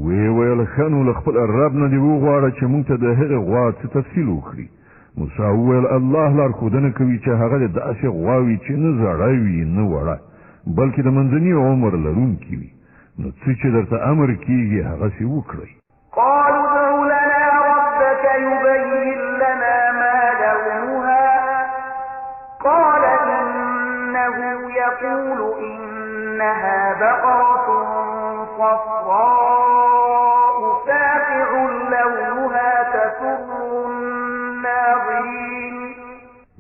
ویل ښه نو له خپل رب نه دې وغواړه چې موږ ته د هغې غوا څه تفصیل وکړي. موسی وویل الله لارښودنه کوي چې هغه د داسې غواوي چې نه زړه وي نه وړه بلکې د منځني عمر لرونکي وي، نو څه چې درته امر کېږي هغسې وکړئ. قالوا ادع لنا ربك يبين لنا ما لونها قال إنه يقول إنها بقرة صفراء فاقع لونها تسر الناظرين.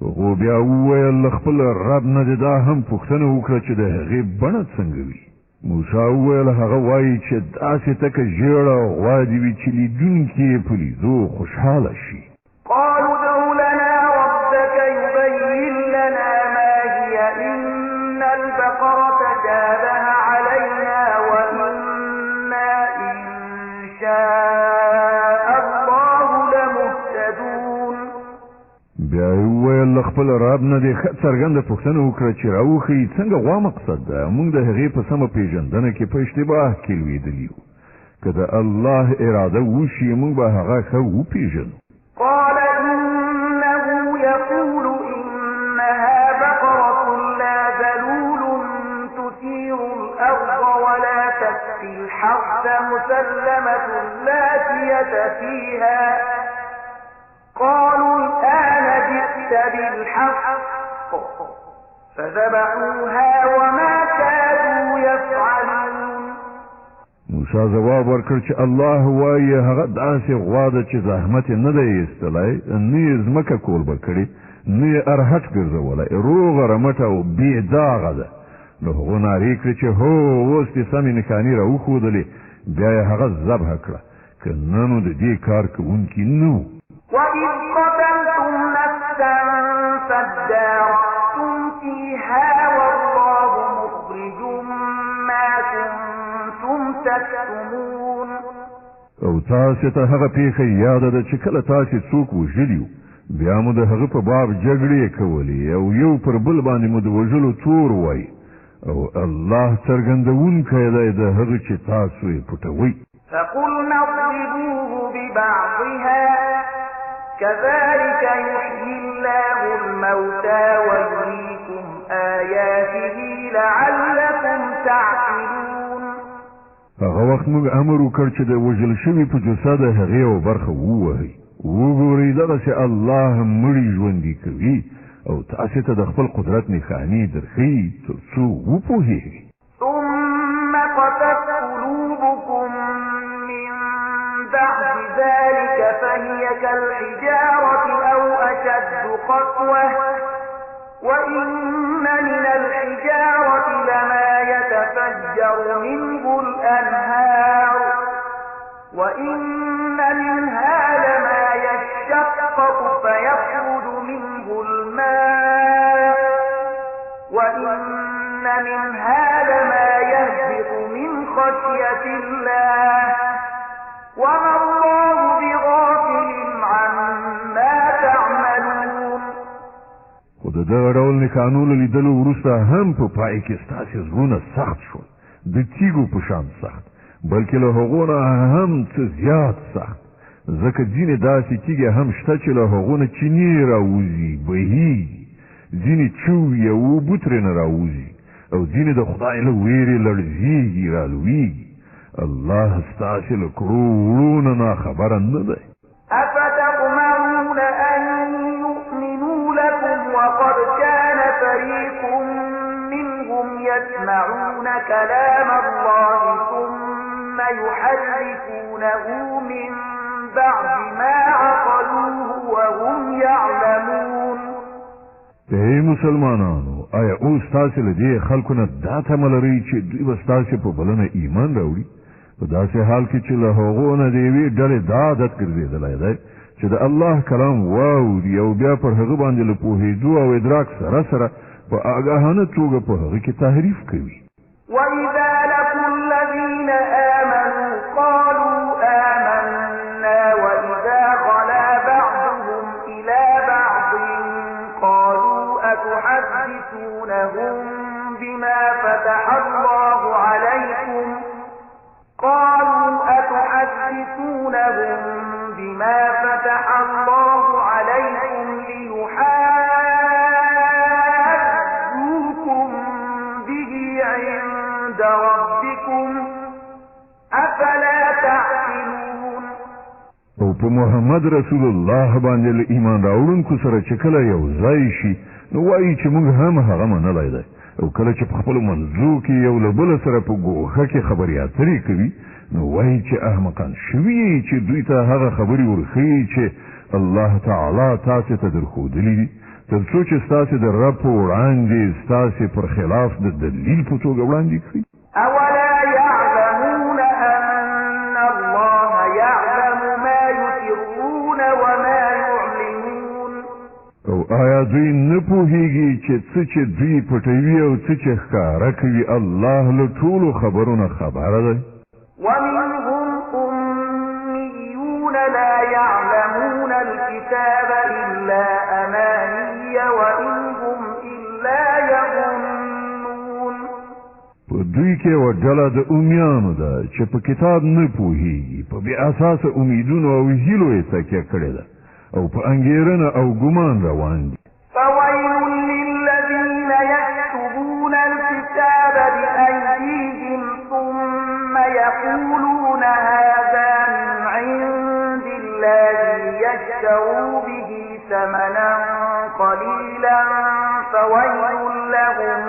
هغو بیا وویل له خپل رب نه دې دا هم پوښتنه وکړه چې د هغې بڼه څنګه وي. موسی وویل هغه وایي چې داسې تکه ژېړه غوا دې وي چې لیدونکي یې په لیدو خوشحاله شي. قالوا ادع لنا ربك يبين لنا ما هي إن البقرة شابه علينا وإنا إن شاء الله لمهتدون. بیا وویل له خپل رب نه دې ښه څرګنده پوښتنه وکړه چې راوښیي څنګه غوا مقصد ده. موږ د هغې په سمه پېژندنه کې په اشتباه کې لوېدلي یو. که د الله اراده وشي موږ به هغه ښه وپېژنو. قال إنه يقول إنها بقرة لا ذلول تثير الأرض ولا تسقي الحرث مسلمة لا شية فيها قالوا الآن جئت بالحق فذبحوها وما كادوا يفعلون. موسی ځواب ورکړ چې الله وایي هغه داسې غوا ده چې زحمت یې نه دی ایستلی، نه یې ځمکه کولبه کړې، نه یې ارهټ ګرځولی، روغه رمټه او بې داغه ده. نو هغو نارې کړې چې هو اوس دې سمې نښانې راوښودلې، بیا یې هغه ذبح کړه، که نه نو د دې کار کوونکي نه وو. وَإِذْ قَتَلْتُمْ نَفْسًا فَادَّارَأْتُمْ فِيهَا وَاللَّهُ مُخْرِجٌ مَا كُنتُمْ تَكْتُمُونَ. او تاسې ته هغه پیښه یاده ده چې کله تاسې څوک وژلي وو، بیا مو د هغه په باب جګړې کولې او یو پر بل باندې مو د وژلو تور وایي، او الله څرګندونکی دی د هغه چې تاسو یې پټوئ. فَقُلْنَا اضْرِبُوهُ بِبَعْضِهَا كَذَلِكَ يُحْيِي اللَّهُ الْمَوْتَى وَيُرِيكُمْ آيَاتِهِ لَعَلَّكُمْ تَعْقِلُونَ. هغه وخت موږ امر وکړ چې د وژل شوي په جسد هغې یوه برخه ووهئ. وګورئ دغسې الله مړي ژوندي کوي او تاسې ته د خپل قدرت نښانې درښیي تر څو وپوهېږئ. ثم قست قلوبكم من بعد ذلك فهي كالحجارة أو أشد قسوة وإن من الحجارة لما يتفجر منه الأنهار وإن منها لما يشقق فيخرج منه الماء وإن منها لما يهبط من خشية الله وما الله بغافل عما تعملون. خو د دغه ډول نښانو له لیدلو وروسته هم په پای کې ستاسې زړونه سخت شول، د تیږو په شان سخت، بلکې له هغو نه هم څه زیات سخت، ځکه ځینې داسې تیږې هم شته چې له هغو نه چینې راوځي، بهیږي، ځینې چوي او اوبه ترېنه راوځي او ځینې د خدای له ویرې لړزېږي، رالویږي. الله ستاسې له کړو وړو نه ناخبره نه دی. أفتطمعون أن يؤمنوا لكم وقد كان فريق منهم يسمعون كلام الله ثم يحرفونه من بعد ما عقلوه وهم يعلمون. ای مسلمانانو، آیا اوس تاسې له دې خلکو نه دا تمه لرئ چې دوی به ستاسې په بلنه ایمان راوړي؟ په داسې حال کې چې له هغو نه د یوې ډلې دا عادت ګرځېدلی دی چې د الله کلام واوري او بیا پر هغه باندې له پوهېدو او ادراک سره سره په آګاهانه توګه په هغه کې تحریف کوي. وَإِذَا لَقُوا الَّذِينَ آمَنُوا قَالُوا آمَنَّا وَإِذَا خَلَا بَعْضُهُمْ إِلَى بَعْضٍ قَالُوا أَتُحَدِّثُونَهُم بِمَا فَتَحَ اللَّهُ عَلَيْكُمْ ليحاجوكم به عند ربكم أفلا تعقلون. او په محمد رسول الله باندې له ایمان راوړونکو سره چې کله یو ځای شي نو وایي چې موږ هم هغه منلی دی، او کله چې په خپلو منځو کې یو له بله سره په ګوښه کې خبرې اترې کوي نو وایي چې احمقان شوي چې دوی ته هغه خبرې ورښیي چې الله تعالی تاسې ته درښودلي دي تر څو چې ستاسې د رب په وړاندې ستاسې پر خلاف د دلیل په توګه وړاندې کړي. أولا يعلمون أن الله يعلم ما يسرون وما يعلنون. او آیا دوی نه پوهیږي چې څه چې دوی پټوي او څه چې ښکاره کوي الله له ټولو خبرونه خبره دی. ومنهم أميون لا يعلمون الكتاب إلا أماني وإن هم إلا يظنون. په دوی کې یوه ډله د امیانو ده چې په کتاب نه پوهیږي، په بې اساسه امیدونو او هیلو یې تکیه کړې ده او په انګېرنه او ګمان روان دي. فويل للذين يكتبون الكتاب بأيديهم ثم يقولون هذا من عند الله ليشتروا به ثمنا قليلا فويل لهم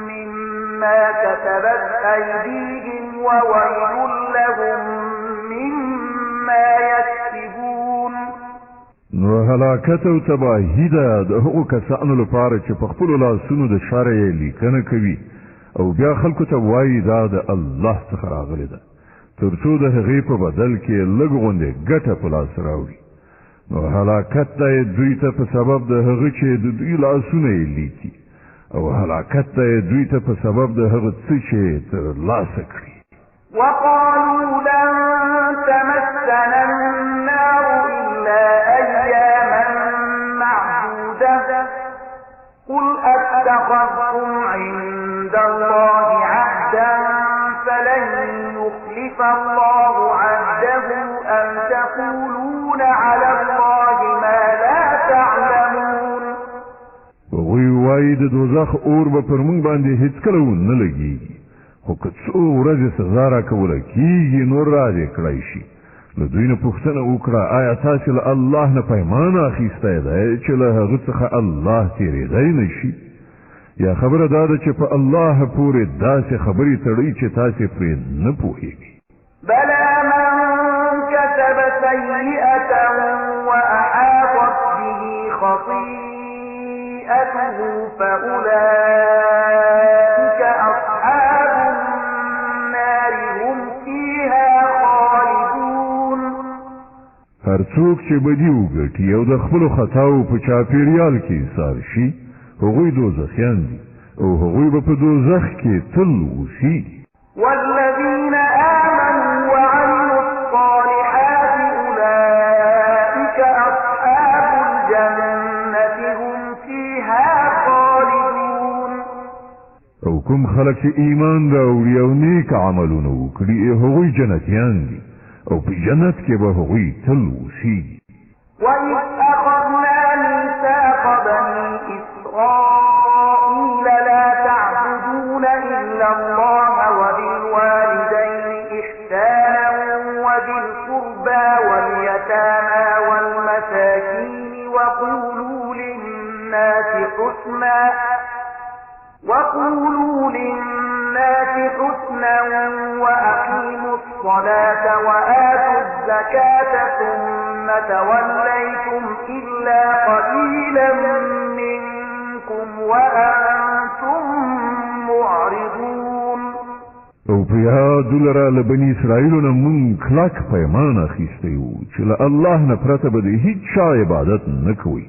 مما كتبت أيديهم وويل لهم مما يكسبون. نو هلاکت او تباهی ده د هغو کسانو لپاره چې په خپلو لاسونو د شر یې لیکنه کوي او بیا خلکو ته وایي دا د الله څخه راغلې ده تر څو د هغې په بدل کې لږ غوندې ګټه په لاس راوړي. نو هلاکت دی دوی ته په سبب د هغه چې د دوی لاسونه یې لیکي، او هلاکت دی دوی ته په سبب د هغه څه چې ترلاسه کړي. وقالوا لن تمسنا النار إلا أياما معدودة قل أتخذتم عند الله عهدا فلن يخلف الله عهده أم تقولون على الله ما لا تعلمون. وی وای د دوزخ اور به پر موږ باندې هیڅ کله نه لګیږي، خو خو که څو ورځې سزا راکوله کېږي نو را دې کړی شي. له دوی نه پوښتنه وکړه آیا تاسې له الله نه پیمان اخیستی دی چې له هغه څخه الله تېرېدی نه شي؟ یا خبره دا ده چې په الله پورې داسې خبرې تړئ چې تاسې پرې نه پوهېږئ. بلى من كسب سيئة وأحاطت به خطيئته فأولئك أصحاب النار هم فيها خالدون. هر څوک چې بدي وګټي او د خپلو خطاو په چاپېریال کې ایسار شي هغوی دوزخیان دي او هغوی به په دوزخ کې تل اوسېږي. والذين آمنوا وعملوا الصالحات أولئك أصحاب الجنة هم فيها خالدون. او کوم خلک چې ایمان راوړي او نیک عملونه وکړي هغوی جنتیان دي او په جنت کې به هغوی تل اوسېږي. وإذ أخذنا ميثاق بني إسرائيل لا تعبدون إلا الله وبالوالدين إحسانا وذي القربى واليتامى والمساكين وقولوا للناس حسنا وأقيموا الصلاة وآتوا الزكاة ثم توليتم إلا قليلا منكم وأنتم معرضون. او په یاد لره له بني اسرائیلو نه مونږ کلک پیمان اخیستی وو چې له الله نه پرته به د هیڅ چا عبادت نه کوئ.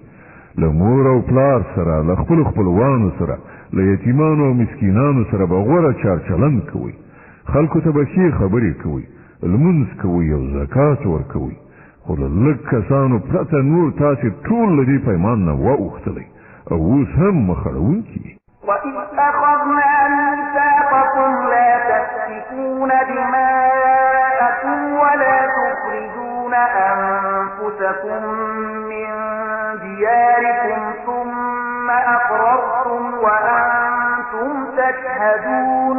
له مور او پلار سره له خپلو خپلوانو سره له یتیمانو او مسکینانو سره به غوره چارچلند کوئ. خلکو ته به ښې خبرې کوئ، لمونځ کوئ او زکات ورکوئ. خو له لږ کسانو پرته نور تاسې ټول له دې پیمان نه واوښتلی او اوس هم مخړونکي. وإذ أخذنا ميثاقكم لا تسفكون دماءكم ولا تخرجون أنفسكم من دياركم ثم أقررتم وأنتم تشهدون.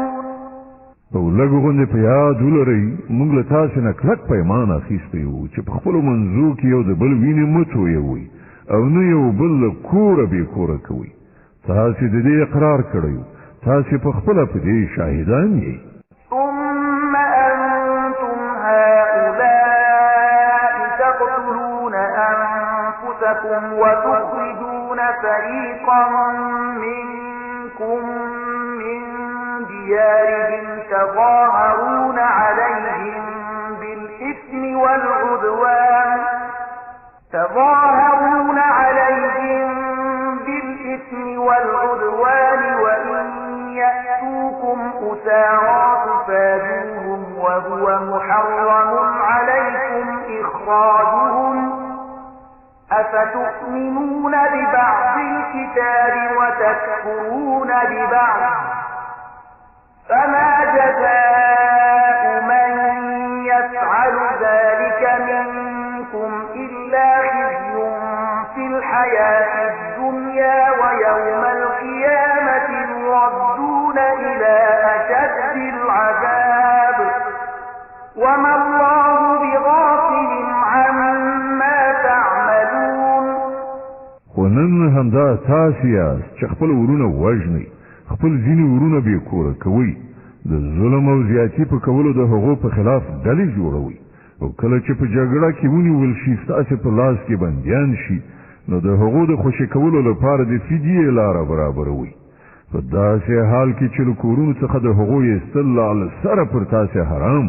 او لږ غوندې په یاد ولرئ موږ له تاسې نه کلک پیمان اخیستی وو چې په خپلو منځو کې یو د بل وینې مه تویوئ او نه یو بل له کوره بې کوره کوئ. تاسې د دې اقرار کړی وو، تاسې په خپله په دې شاهدان یئ. ثم أنتم هؤلاء تقتلون أنفسكم وتخرجون فريقا منكم من ديارهم تظاهرون عليهم بالإثم والعدوان وإن يأتوكم أسارى تفادوهم وهو محرم عليكم إخراجهم أفتؤمنون ببعض الكتاب وتكفرون ببعض فما جزاء من يفعل ذلك منكم إلا خزي في الحياة الدنيا ويوم القيامة يردون إلى أشد العذاب وما الله بغافل عما تعملون. ونن همدا تاسې یاست چې خپل ورونه وژنئ، خپل ځینې ورونه بې کوره کوئ، د ظلم او زیاتي په کولو د هغو په خلاف ډلې جوړوئ، او کله چې په جګړه کې ونیول شي ستاسې په لاس کې بندیان شي نو د هغو د خوشي کولو لپاره د فدیې لاره برابروئ. په داسې حال کې چې له کورونو څخه د هغو ایستل له سره پر تاسې حرام،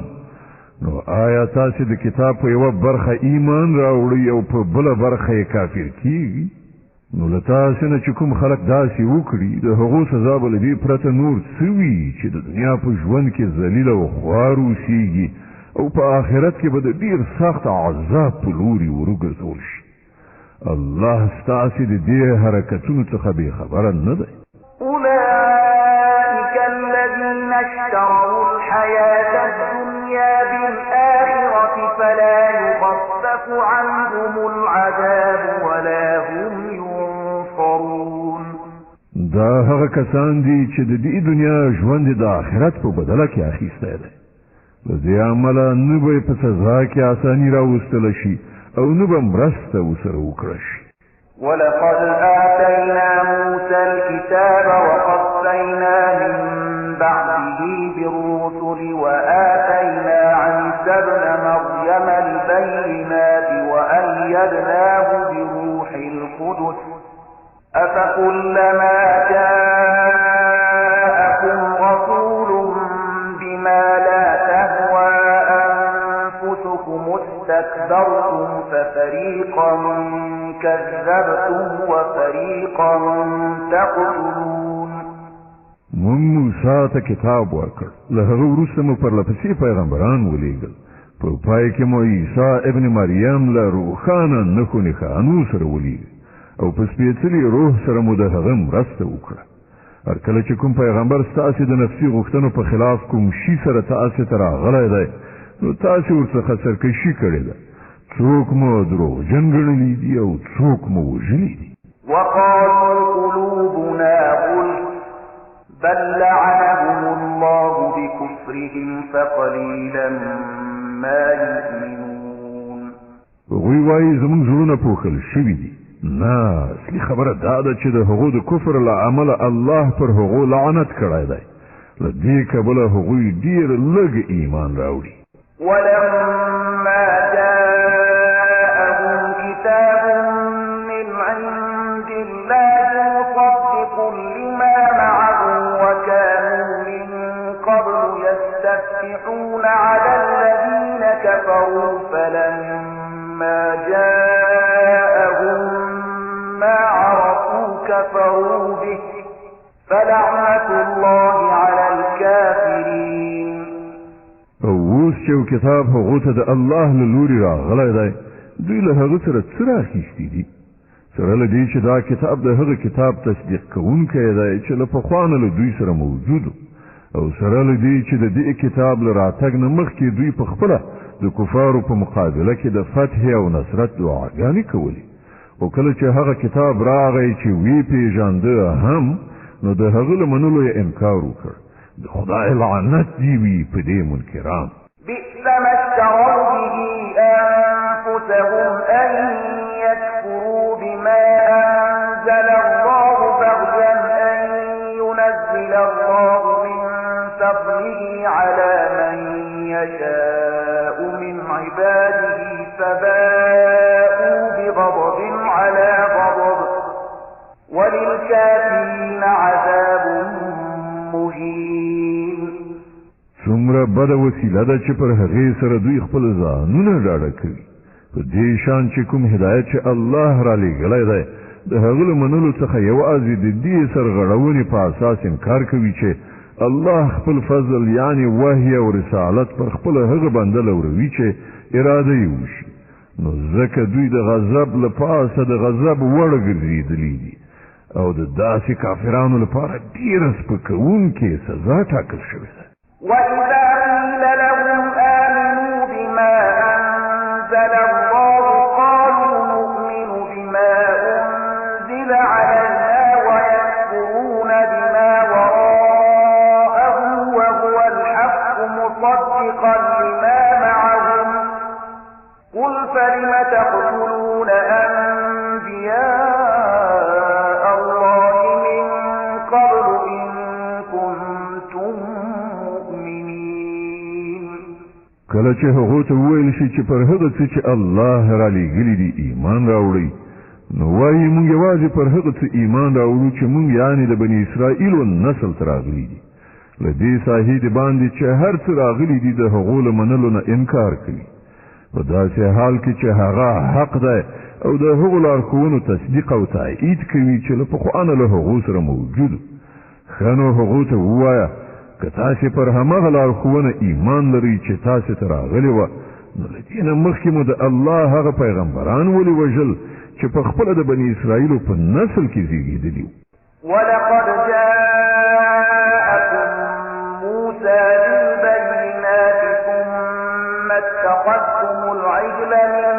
نو آیا تاسې د کتاب په یوه برخه ایمان راوړئ او په بله برخه یې کافر کیږي؟ نو له تاسې نه چې کوم خلک داسې وکړي د هغو سزا به له دې پرته نور څه وي چې د دنیا په ژوند کې ذلیل او خوار اوسېږي او په آخرت کې به د ډېر سخت عذاب په لوري وروګرځول شي. الله ستاسې د دې حرکتونو څخه بې خبره نه دی. أولئك الذين اشتروا الحياة الدنيا بالآخرة فلا يخفف عنهم العذاب ولا هم ينصرون. دا هغه کسان دي چې د دې دنیا ژوند د آخرت په بدله کې اخیستی دی. له دې عمله نه به په سزا کې اساني راوستله شي او نه به مرسته ورسره وکړه شي. ولقد آتينا موسى الكتاب وقفينا من بعده بالرسل وآتينا عيسى ابن مريم البينات وأيدناه بروح القدس أفكلما جاءكم رسول بما لا تهوى أنفسكم استكبرتم ففريقا كذبتم وفريقا تقتلون. من موسی ته کتاب ورکړ، له هغه وروسته مو پرلپسې پیغمبران ولیږل، په پای کې مو عیسی ابن مریم له روښانه نښو نښانو سره ولیږل او په سپېڅلي روح سره مو د هغه مرسته وکړه. هر کله چې کوم پیغمبر ستاسې د نفسي غوښتنو په خلاف کوم شي سره تاسې ته راغلی دی نو تاسې ورڅخه سرکشي کړې ده. څوک مو دروغجن ګڼلي دي او څوک مو وژلي دي. وقالوا قلوبنا غلف بل لعنهم الله بكفرهم فقليلا ما يؤمنون. هغوی وایي زموږ زړونه پوښل شوي دي. نه، اصلي خبره دا ده چې د هغو د کفر له امله الله پر هغو لعنت کړی دی. له دې کبله هغوی ډېر لږ ایمان راوړي. ولما جاءهم كتاب من عند الله مصدق لما معهم وكانوا من قبل يستفتحون على الذين كفروا فلما جاءهم ما عرفوا كفروا به فلعنة الله على الكافرين. اوس چې کتاب هغه ته د الله له لوري راغلی دی دوی له هغه سره څه راخیستي دي؟ سره له دې چې دا کتاب د هغه کتاب تصدیق کوونکی دی چې له پخوا نه له دوی سره موجود او سره له دې چې د دې کتاب له راتګ نه مخکې دوی په خپله د کفارو په مقابله کې د فتح او نصرت دعاګانې کولې. او کله چې هغه کتاب راغی چې وی پیژانده هم نو د هغه له منلو یې انکار وکړ. د خدای لعنت دی وی په دې منکران. بئس ما اشتروا به أنفسهم أن يكفروا بما أنزل الله بغيا أن ينزل الله من فضله على من يشاء من عباده فباءوا بغضب على غضب وللكافرين عذاب مهين. څومره بده وسیله ده چې پر هغې سره دوی خپل ځانونه ډاډه کوي. په دې شان چې کوم هدایت چې الله را لېږلی دی د هغه له منلو څخه یوازې د دې سرغړونې په اساس انکار کوي چې الله خپل فضل یعنی وحی او رسالت پر خپل هغه بنده لوروي چې اراده یې وشي. نو ځکه دوی د غضب له پاسه د غضب وړ ګرځېدلي دي او د داسې کافرانو لپاره ډېره سپکوونکې سزا ټاکل شوې ده. وإذا قيل لهم آمنوا بما أنزل الله قالوا نؤمن بما أنزل علينا ويكفرون بما وراءه وهو الحق مصدقا لما معهم قل فلم تقتلون أنبياء الله من قبل إن كنتم مؤمنين. کله چې هغه ته وویل شي چې پر هغه څه چې الله را لېږلي دي ایمان راوړئ نو وایي موږ یوازې پر هغه څه ایمان راوړو چې موږ یعنې د بني اسرائیلو نسل ته راغلي دي. له دې ساحې د باندې چې هر څه راغلي دي د هغو له منلو نه انکار کوي. په داسې حال کې چې هغه حق دی او د هغو لارښوونو تصدیق او تایید کوي چې له پخوا نه له هغو سره موجود. ښه نو هغو ته ووایه که تاسې پر هماغه لارښوونه ایمان لرئ چې تاسې ته راغلې وه نو له دې نه مخکې مو د الله هغه پیغمبران ولې وژل چې په خپله د بني اسرائیلو په نسل کې زیږېدلي وو. ولقد جاءكم موسى بالبينات ثم اتخذتم العجل من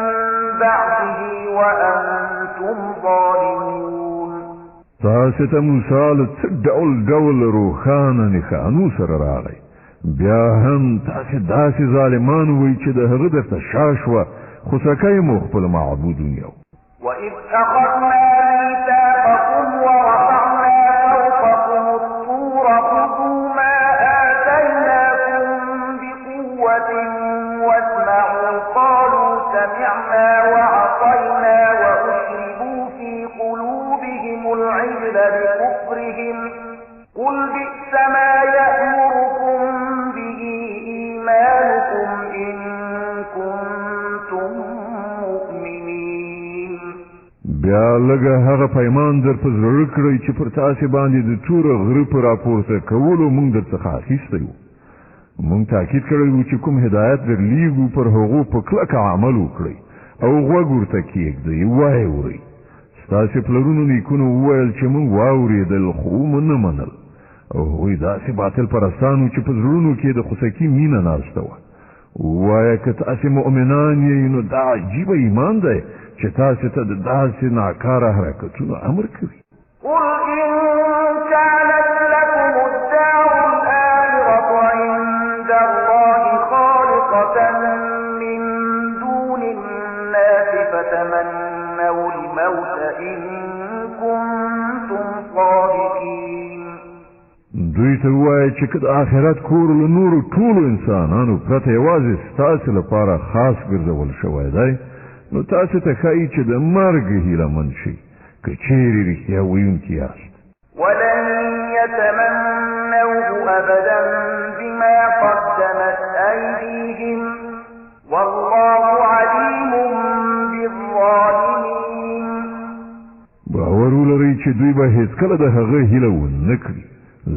بعده وأنتم ظالمون. تاسو ته موسی له څه ډول روښانه نښانو سره راغی، بیا هم تاسو داسې ظالمان وئ چې د هغه درته شا شوه، خو سکی مو خپل معبود ونیو. وَإِذْ أَخَذْنَا مِيثَاقَكُمْ وَرَفَعْنَا فَوْقَكُمُ الطُّورَ خُذُوا مَا آتَيْنَاكُمْ بِقُوَّةٍ وَاسْمَعُوا قَالُوا سَمِعْنَا وَعَصَيْنَا وَأُشْرِبُوا فِي قُلُوبِهِمُ الْعِجْلَ بِكُفْرِهِمْ قُلْ بِئْسَ مَا يَأْمُرُكُم بِهِ إِيمَانُكُمْ إِن كُنتُم مُّؤْمِنِينَ. بیا لږه هغه پیمان در په زړه کړئ چې پر تاسې باندې د توره غره په راپورته کولو موږ درڅخه اخیستی وو. موږ تاکید کړی وو چې کوم هدایت درلیږو پر هغو په کلکه عمل وکړئ او غوږ ورته کېږدئ، وایې اورئ. ستاسې پلرونو نیکونو وویل چې موږ واورېدل خو مو نه منل، او هغوی داسې باطل پرستانو چې په زړونو کې د خوسکي مینه ناسته وه. وایه که تاسې مؤمنان یې نو دا عجیبه ایمان دی چې تاسې ته د داسې ناکاره حرکتونو امر کوي. قل إن كانت لكم الدار الآخرة عند الله خالصة من دون الناس فتمنوا الموت إن كنتم صادقين. دوی ته ووایه چې که د آخرت کور له نورو ټولو انسانانو پرته یوازې ستاسې لپاره خاص ګرځول شوی دی، نو تاسو ته ښایي چې د مرګ هیله من شئ که چیرې رښتیا ویونکي یاست. ولن يتمنوه أبدا بما قدمت أيديهم والله عليم بالظالمين. باور ولرئ چې دوی به هیڅکله د هغه هیله ونه کړي،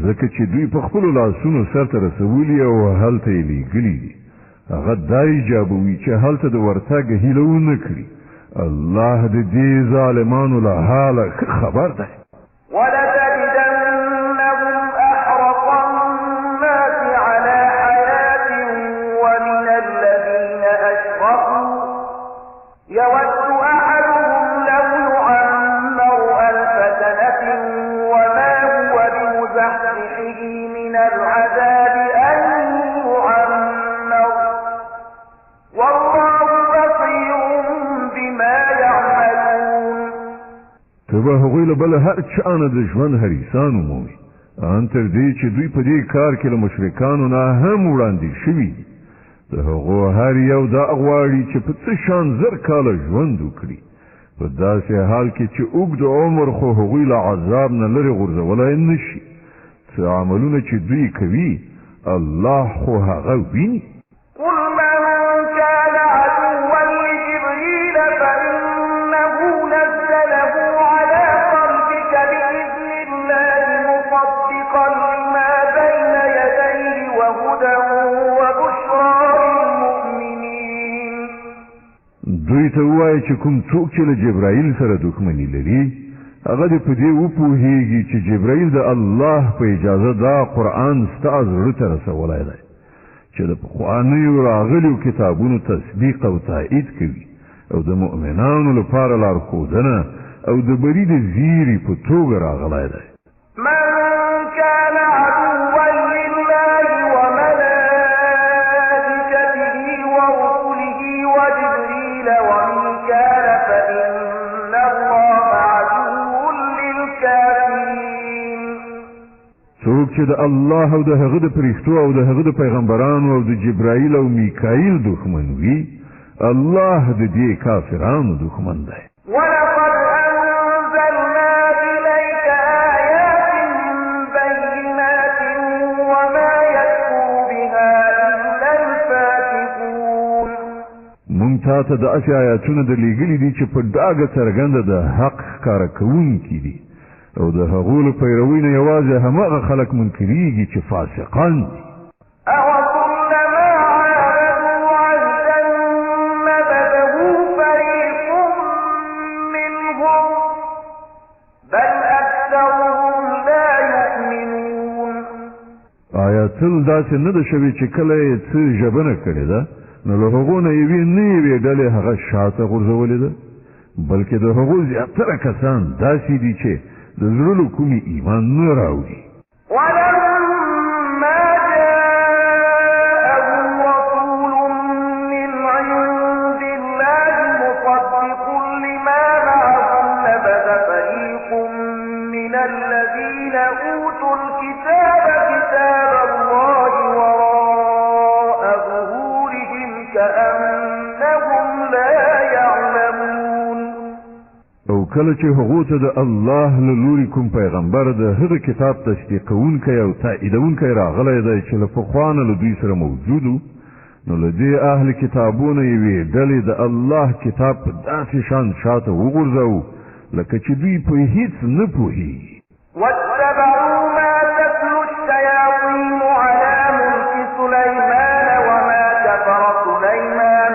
ځکه چې دوی په خپلو لاسونو سرته رسولي او هلته یې لیږلي دي. هغه دا ایجابوي چې هلته د ورتګ هیله ونه کړي. الله د دې ظالمانو له حاله ښه خبر دی. ولتجدنهم أحرص الناس على حياة ومن الذين أشركوا يود أحدهم لو يعمر 1000 سنة وما هو بمزحزحه من العذاب أن يعمر والله بصير بما يعملون. ته به هغوی له بله هر چا نه د ژوند حریصان ومومي، ان تر دې چې دوی په دې کار کې له مشرکانو نه هم وړاندې شوي دي. د هغو هر یو دا غواړي چې په څه شان 1000 کاله ژوند وکړي، په داسې حال کې چې اوږد عمر خو هغوی له عذاب نه لرې غورځولی نه شي. څه عملونه چې دوی کوي الله خو هغه ویني. قل من كان عدوا لجبريل فإنه نزله على قلبك بإذن الله مصدقا لما بين يديه وهدى وبشرى للمؤمنين. دوی ته ووایه چې کوم څوک چې له جبرائیل سره دښمني لري، هغه دې په دې وپوهیږي چې جبرائیل د الله په اجازه دا قرآن ستا زړه ته رسولی دی، چې د پخوانیو راغلیو کتابونو تصدیق او تایید کوي او د مؤمنانو لپاره لارښودنه او د بري د زیري په توګه راغلی دی. من كان عدوا لله وملائكته ورسله وجبريل وميكال فإن الله عدو للكافرين. څوک چې د الله او د هغه د فرښتو او د هغه د پیغمبرانو او د جبرائیل او میکائیل دښمن وي، الله د دې کافرانو دښمن دی. ولقد أنزلنا إليك آيات بينات وما يكفر بها إلا الفاسقون. مونږ ته د داسې آیاتونه درلېږلي دي چې په ډاګه څرګنده د حق ښکاره کوونکي دي، او د هغو له پیروۍ نه یوازې هماغه خلک منکرېږي چې فاسقان دي. أَوَكُلَّمَا عَاهَدُوا عَهْدًا نَبَذَهُ فَرِيقٌ مِّنْهُمْ بَلْ أَكْثَرُهُمْ لَا يُؤْمِنُونَ. آیا تل داسې نه ده شوې چې کله یې څه ژبنه کړې ده، نو له هغو نه یوې نه یوې ډلې هغه شاته غورځولې ده، بلکې د هغو زیاتره کسان داسې دي چې د زړه کومي ایمان نه راوړي. ولما جاءهم رسول من عند الله مصدق لما معهم نبذ فريق من الذين أوتوا الكتاب كتاب الله وراء ظهورهم كأنهم لا يعلمون. او کله چې هغه ته د الله له لوري کوم پیغمبر د هغه کتاب تصدیقونکی او تاییدونکی راغلی دی چې له پخوانه له دوی سره موجودو، نو له دې اهل کتابونه یوې ډلې د الله کتاب په داسې شان شاته وغورځوو لکه چې دوی په هیڅ نه پوهېږي. واتبعوا ما تتلو الشياطين على ملك سليمان وما كفر سليمان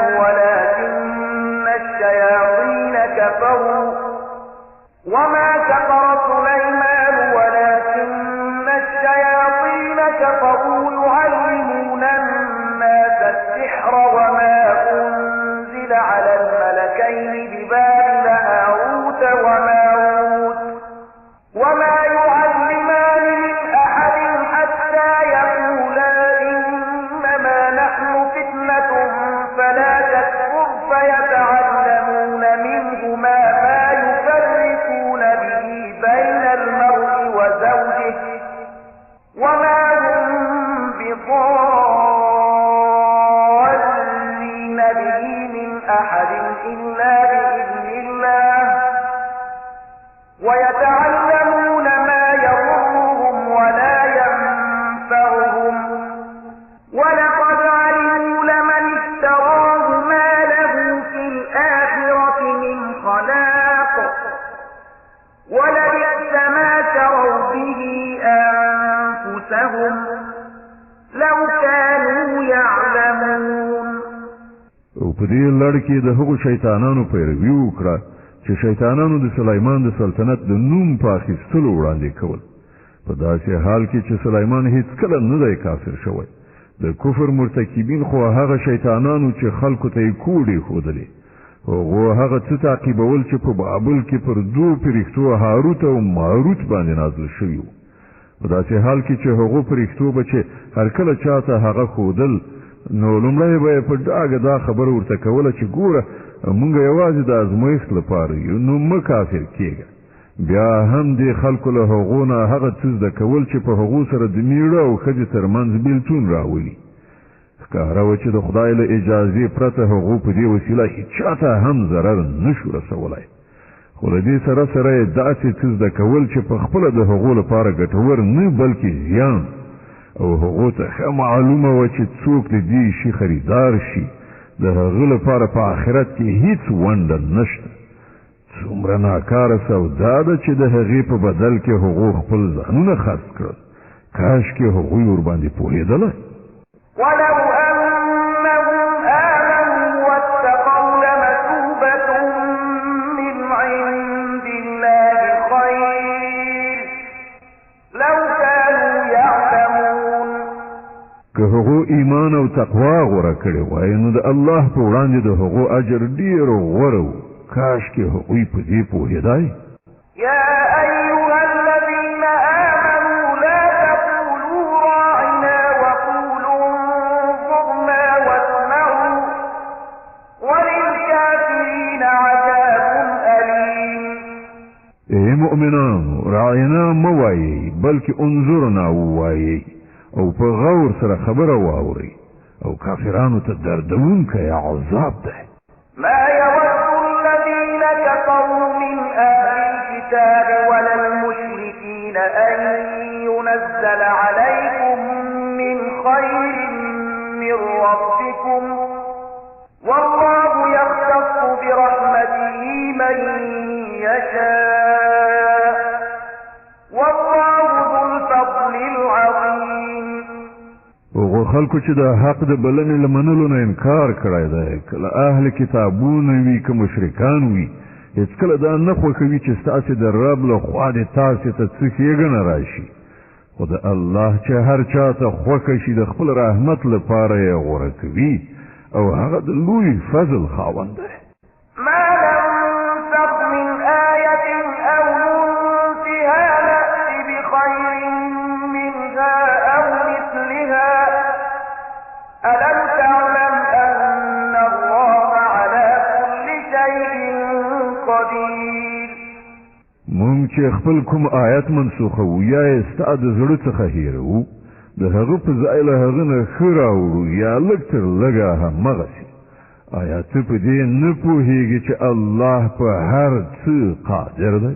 ولكن الشياطين كفروا يعلمون الناس السحر وما أنزل على الملكين ببابل هاروت وماروت وما يعلمان من أحد حتى يقولا إنما نحن فتنة فلا تكفر فيتعلمون منهما ما يفرقون به بين المرء وزوجه وما هم بضارين به من أحد إلا بإذن الله ويتعلمون ما يضرهم ولا ينفعهم ولقد علموا لمن اشتراه ما له في الآخرة من خلاق ولبئس ما شروا به أنفسهم لو كانوا يعلمون. او په دې لړ کې د هغو شیطانانو پیروي وکړه چې شیطانانو د سلیمان د سلطنت د نوم په اخیستلو وړاندې کول، په داسې حال کې چې سلیمان هیڅکله نه دی کافر شوی. د کفر مرتکبین خو هغه شیطانانو چې خلکو ته یې کوډې ښودلې، هغو هغه څه تعقیبول چې په بابل کې پر دوو فرښتو هاروت او ماروت باندې نازل شوي وو. په داسې حال کې چې هغو فرښتو به چې هر کله چاته هغه ښودل، نو لومړی به یې په ډاګه دا خبره ورته کوله چې ګوره مونږ یوازې د ازمایښت لپاره یو، نو مه کافر کېږه. بیا هم دې خلکو له هغو نه هغه څه زده کول چې په هغو سره د میړه او ښځې ترمنځ بېلتون راولي. ښکاره وه چې د خدای له اجازې پرته هغو په دې وسیله هېچاته هم ضرر نه شو رسولی. خو له دې سره سره یې داسې څه زده کول چې په خپله د هغو لپاره ګټور نه بلکې زیان، او هغو ته ښه معلومه وه چې څوک د دې شي خریدار شي د هغه لپاره په آخرت کې هیڅ ونډه نشته. څومره ناکاره سودا ده چې د هغې په بدل کې هغو خپل ځانونه خرڅ کړل. کاشکې هغوی ورباندې پوهېدلی. ولو أنهم آمنوا واتقوا لمثوبة من عند الله خير لو كانوا يعلمون. که هغو ایمان او تقوا غوره کړې وای نو د الله په وړاندې د هغو اجر ډېر غوره و. کاشکې هغوی په دې پوهېدای. يا أيها الذين آمنوا لا تقولوا راعنا وقولوا انظرنا واسمعوا وللكافرين عذاب أليم. ای مؤمنانو، راعنا مه وایئ بلکې انظرنا ووایئ او په غور سره خبره واورئ، او کافرانو ته دردونکی عذاب ده. ما يود الذين كفروا من أهل الكتاب ولا المشركين أن ينزل عليكم من خير من ربكم والله يختص برحمته من يشاء والله ذو الفضل العظيم. هغو خلکو چې د حق د بلنې له منلو نه انکار کړی دی، کله اهل کتابونه وي که مشرکان وي، هېڅکله دا نه خوښوي چې ستاسې د رب له خوا دې تاسې ته څه ښېګڼه راشي. خو د الله چې هر چا ته خوښه شي د خپل رحمت لپاره یې غوره کوي، او هغه د لوی فضل خاوند دی. ما ننسخ من آية أو ننسها موږ چې خپل کوم آیت منسوخو یا یې ستا د زړه څخه هیرو د هغه په ځای له هغه نه ښه راوړو یا لږ تر لږه همغسې آیا ته په دې نه پوهېږې چې الله په هر څه قادر دی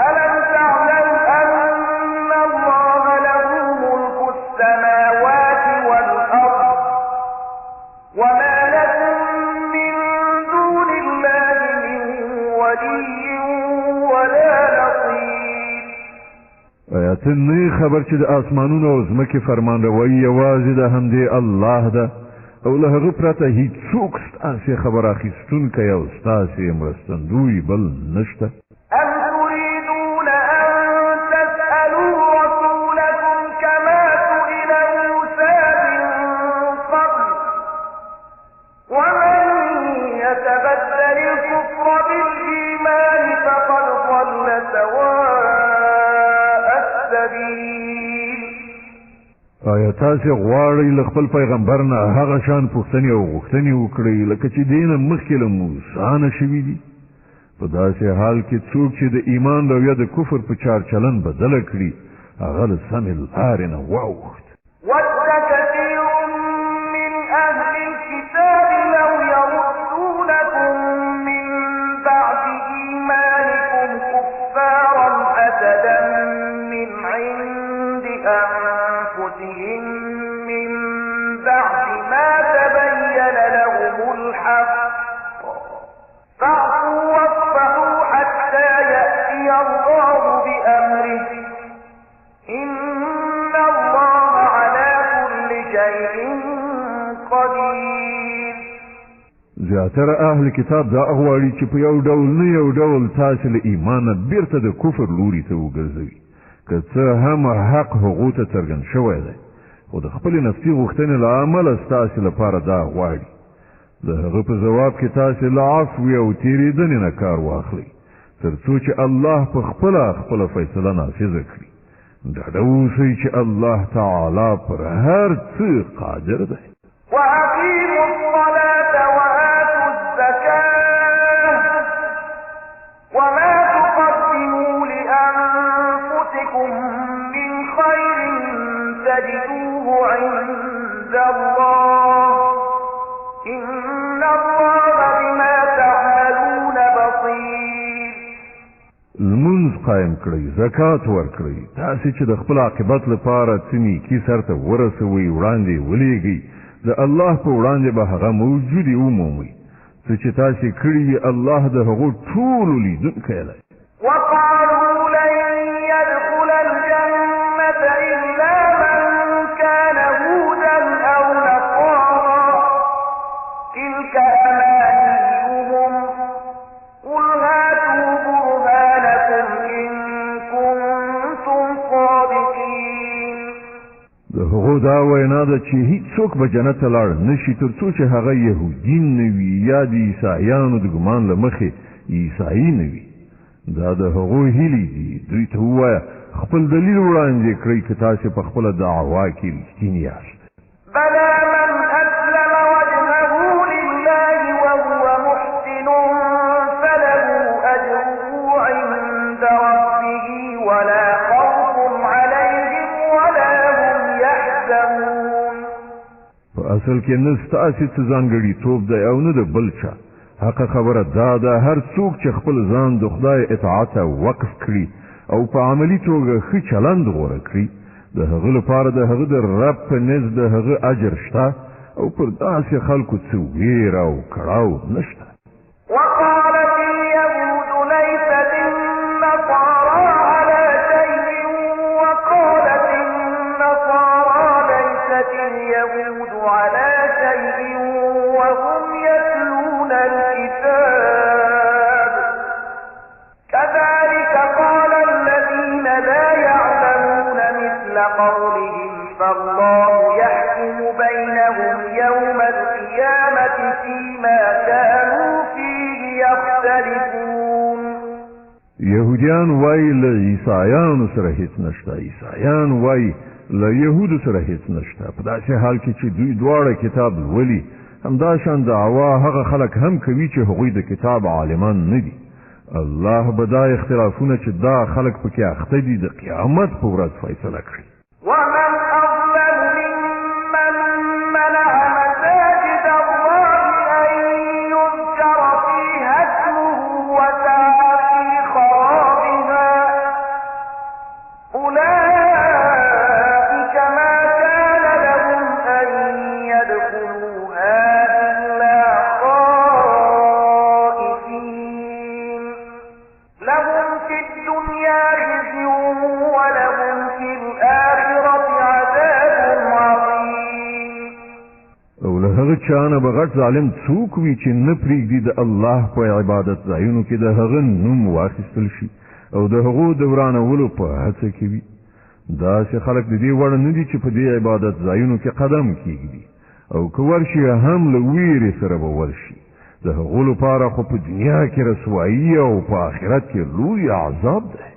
ألم تعلم أن الله له ملك السماوات والأرض وما لكم من دون الله من ولي ولا نصير آیا ته نه خبر چې د آسمانونو او ځمکې فرمانروي یوازې د همدې الله ده او له هغه پرته هیڅوک ستاسې خبر اخیستونکی او ستاسې مرستندوی بل نشته أم تريدون أن تسألوا رسولكم كما سئل موسى من قبل ومن يتبدل الكفر بالإيمان فقد ضل سواء السبيل آیا تاسې غواړئ له خپل پیغمبر نه هغه شان پوښتنې او غوښتنې وکړئ لکه چې دې نه مخکې له موسی نه شوي دي په داسې حال کې څوک چې د ایمان رویه د کفر په چار چلن بدله کړي هغه له سمې لارې نه واوښت ود كثير من أهل الكتاب لو يردونكم من بعد إيمانكم كفارا حسدا من عند أنفسهم من بعد ما تبين لهم الحق فاعفوا واصفحوا حتى يأتي الله بأمره إن الله على كل شيء قدير زیاتره اهل کتاب دا غواړي چې په یو ډول نه یو ډول تاسې له ایمانه بیرته د کفر لوري ته وګرځوي که څه هم حق هغو ته څرګند شوی دی خو د خپلې نفسي غوښتنې له امله ستاسې لپاره دا غواړي د هغه په جواب کې تاسې له عفو او تېرېدنې نه کار واخلئ تر څو چې الله په خپله فیصله نافظه کړي ډاډه اوسئ چې الله تعالی پر هر څه قادر دی وأقيموا الصلاة وآتوا الزكاة وما تقدموا لأنفسكم من خير تجدوه عند الله إن الله بما تعملون بصير لمونځ قایم کړئ زکات ورکړئ تاسې چې د خپل عاقبت لپاره څه نیکي سرته ورسوئ وړاندې ولېږئ د الله په وړاندې به هغه موجودې ومومئ څه چې تاسې کړي وي الله د هغو ټولو لیدونکی دی وقالوا لن يدخل الجنة إلا من كان هودا أو نصارى تلك أمانيهم قل هاتوا برهانكم إن كنتم صادقين د هغو دا وینا ده چې هیڅوک به جنت ته لاړ نشي تر څو چې هغه یهودین نه وي یا د عیسایانو د ګمان له مخې عیسایي نه وي دا د هغو هیلې دي دوی ته ووایه خپل دلیل وړاندې کړئ که تاسې په خپله دعوا کې رښتیني یاست بلى من أسلم وجهه لله وهو محسن فله أجره عند ربه ولا خوف عليهم ولا هم يحزنون په اصل کې نه ستاسې څه ځانګړیتوب دی او نه د بل چا حقه خبره دا ده هر څوک چې خپل ځان د خدای اطاعت ته وقف کړي او په عملي توګه ښه چلند غوره کړي د هغه لپاره د هغه د رب په نزد د هغه اجر شته او پر داسې خلکو څه ویره او کړاو نشته وقالت اليهود ليست النصارى على شيء وقالت النصارى ليست اليهود على شيء وهم يتلون الكتاب كذلك قال الذين لا يعلمون مثل قولهم فالله يحكم بينهم يوم القيامة فيما كانوا فيه يختلفون يهوديان وای له عیسایانو سره هیڅ نشته عیسایان وای له يهودو سره هیڅ نشته په داسې حال کې چې دوی دواړه کتاب لولي همدا شان دعوا هغه خلک هم کوي چې هغوی د کتاب عالمان نه دي الله به دا اختلافونه چې دا خلک پکې اخته دي د قیامت په ورځ فیصله کړي. ومن أظلم ممن منع مساجد الله أن يذكر فيها اسمه وسعى في خرابها أولئك ما كان لهم أن يدخلوها إلا خائفين لهم في الدنيا خزي ولهم في الآخرة عذاب عظيم. او له هغه چانه به غټ ظالم څوک وي چې نه پرېږدي د الله په عبادت ځایونو کې د هغه نوم واخیستل شي او د هغو د ورانولو په هڅه کې وي. داسې خلک د دې وړ نه دي چې په دې عبادت ځایونو کې قدم کېږدي او که ورشي هم له ویرې سره به ورشي. د هغو لپاره خو په دنیا کې رسوایي او په آخرت کې لوی عذاب دی.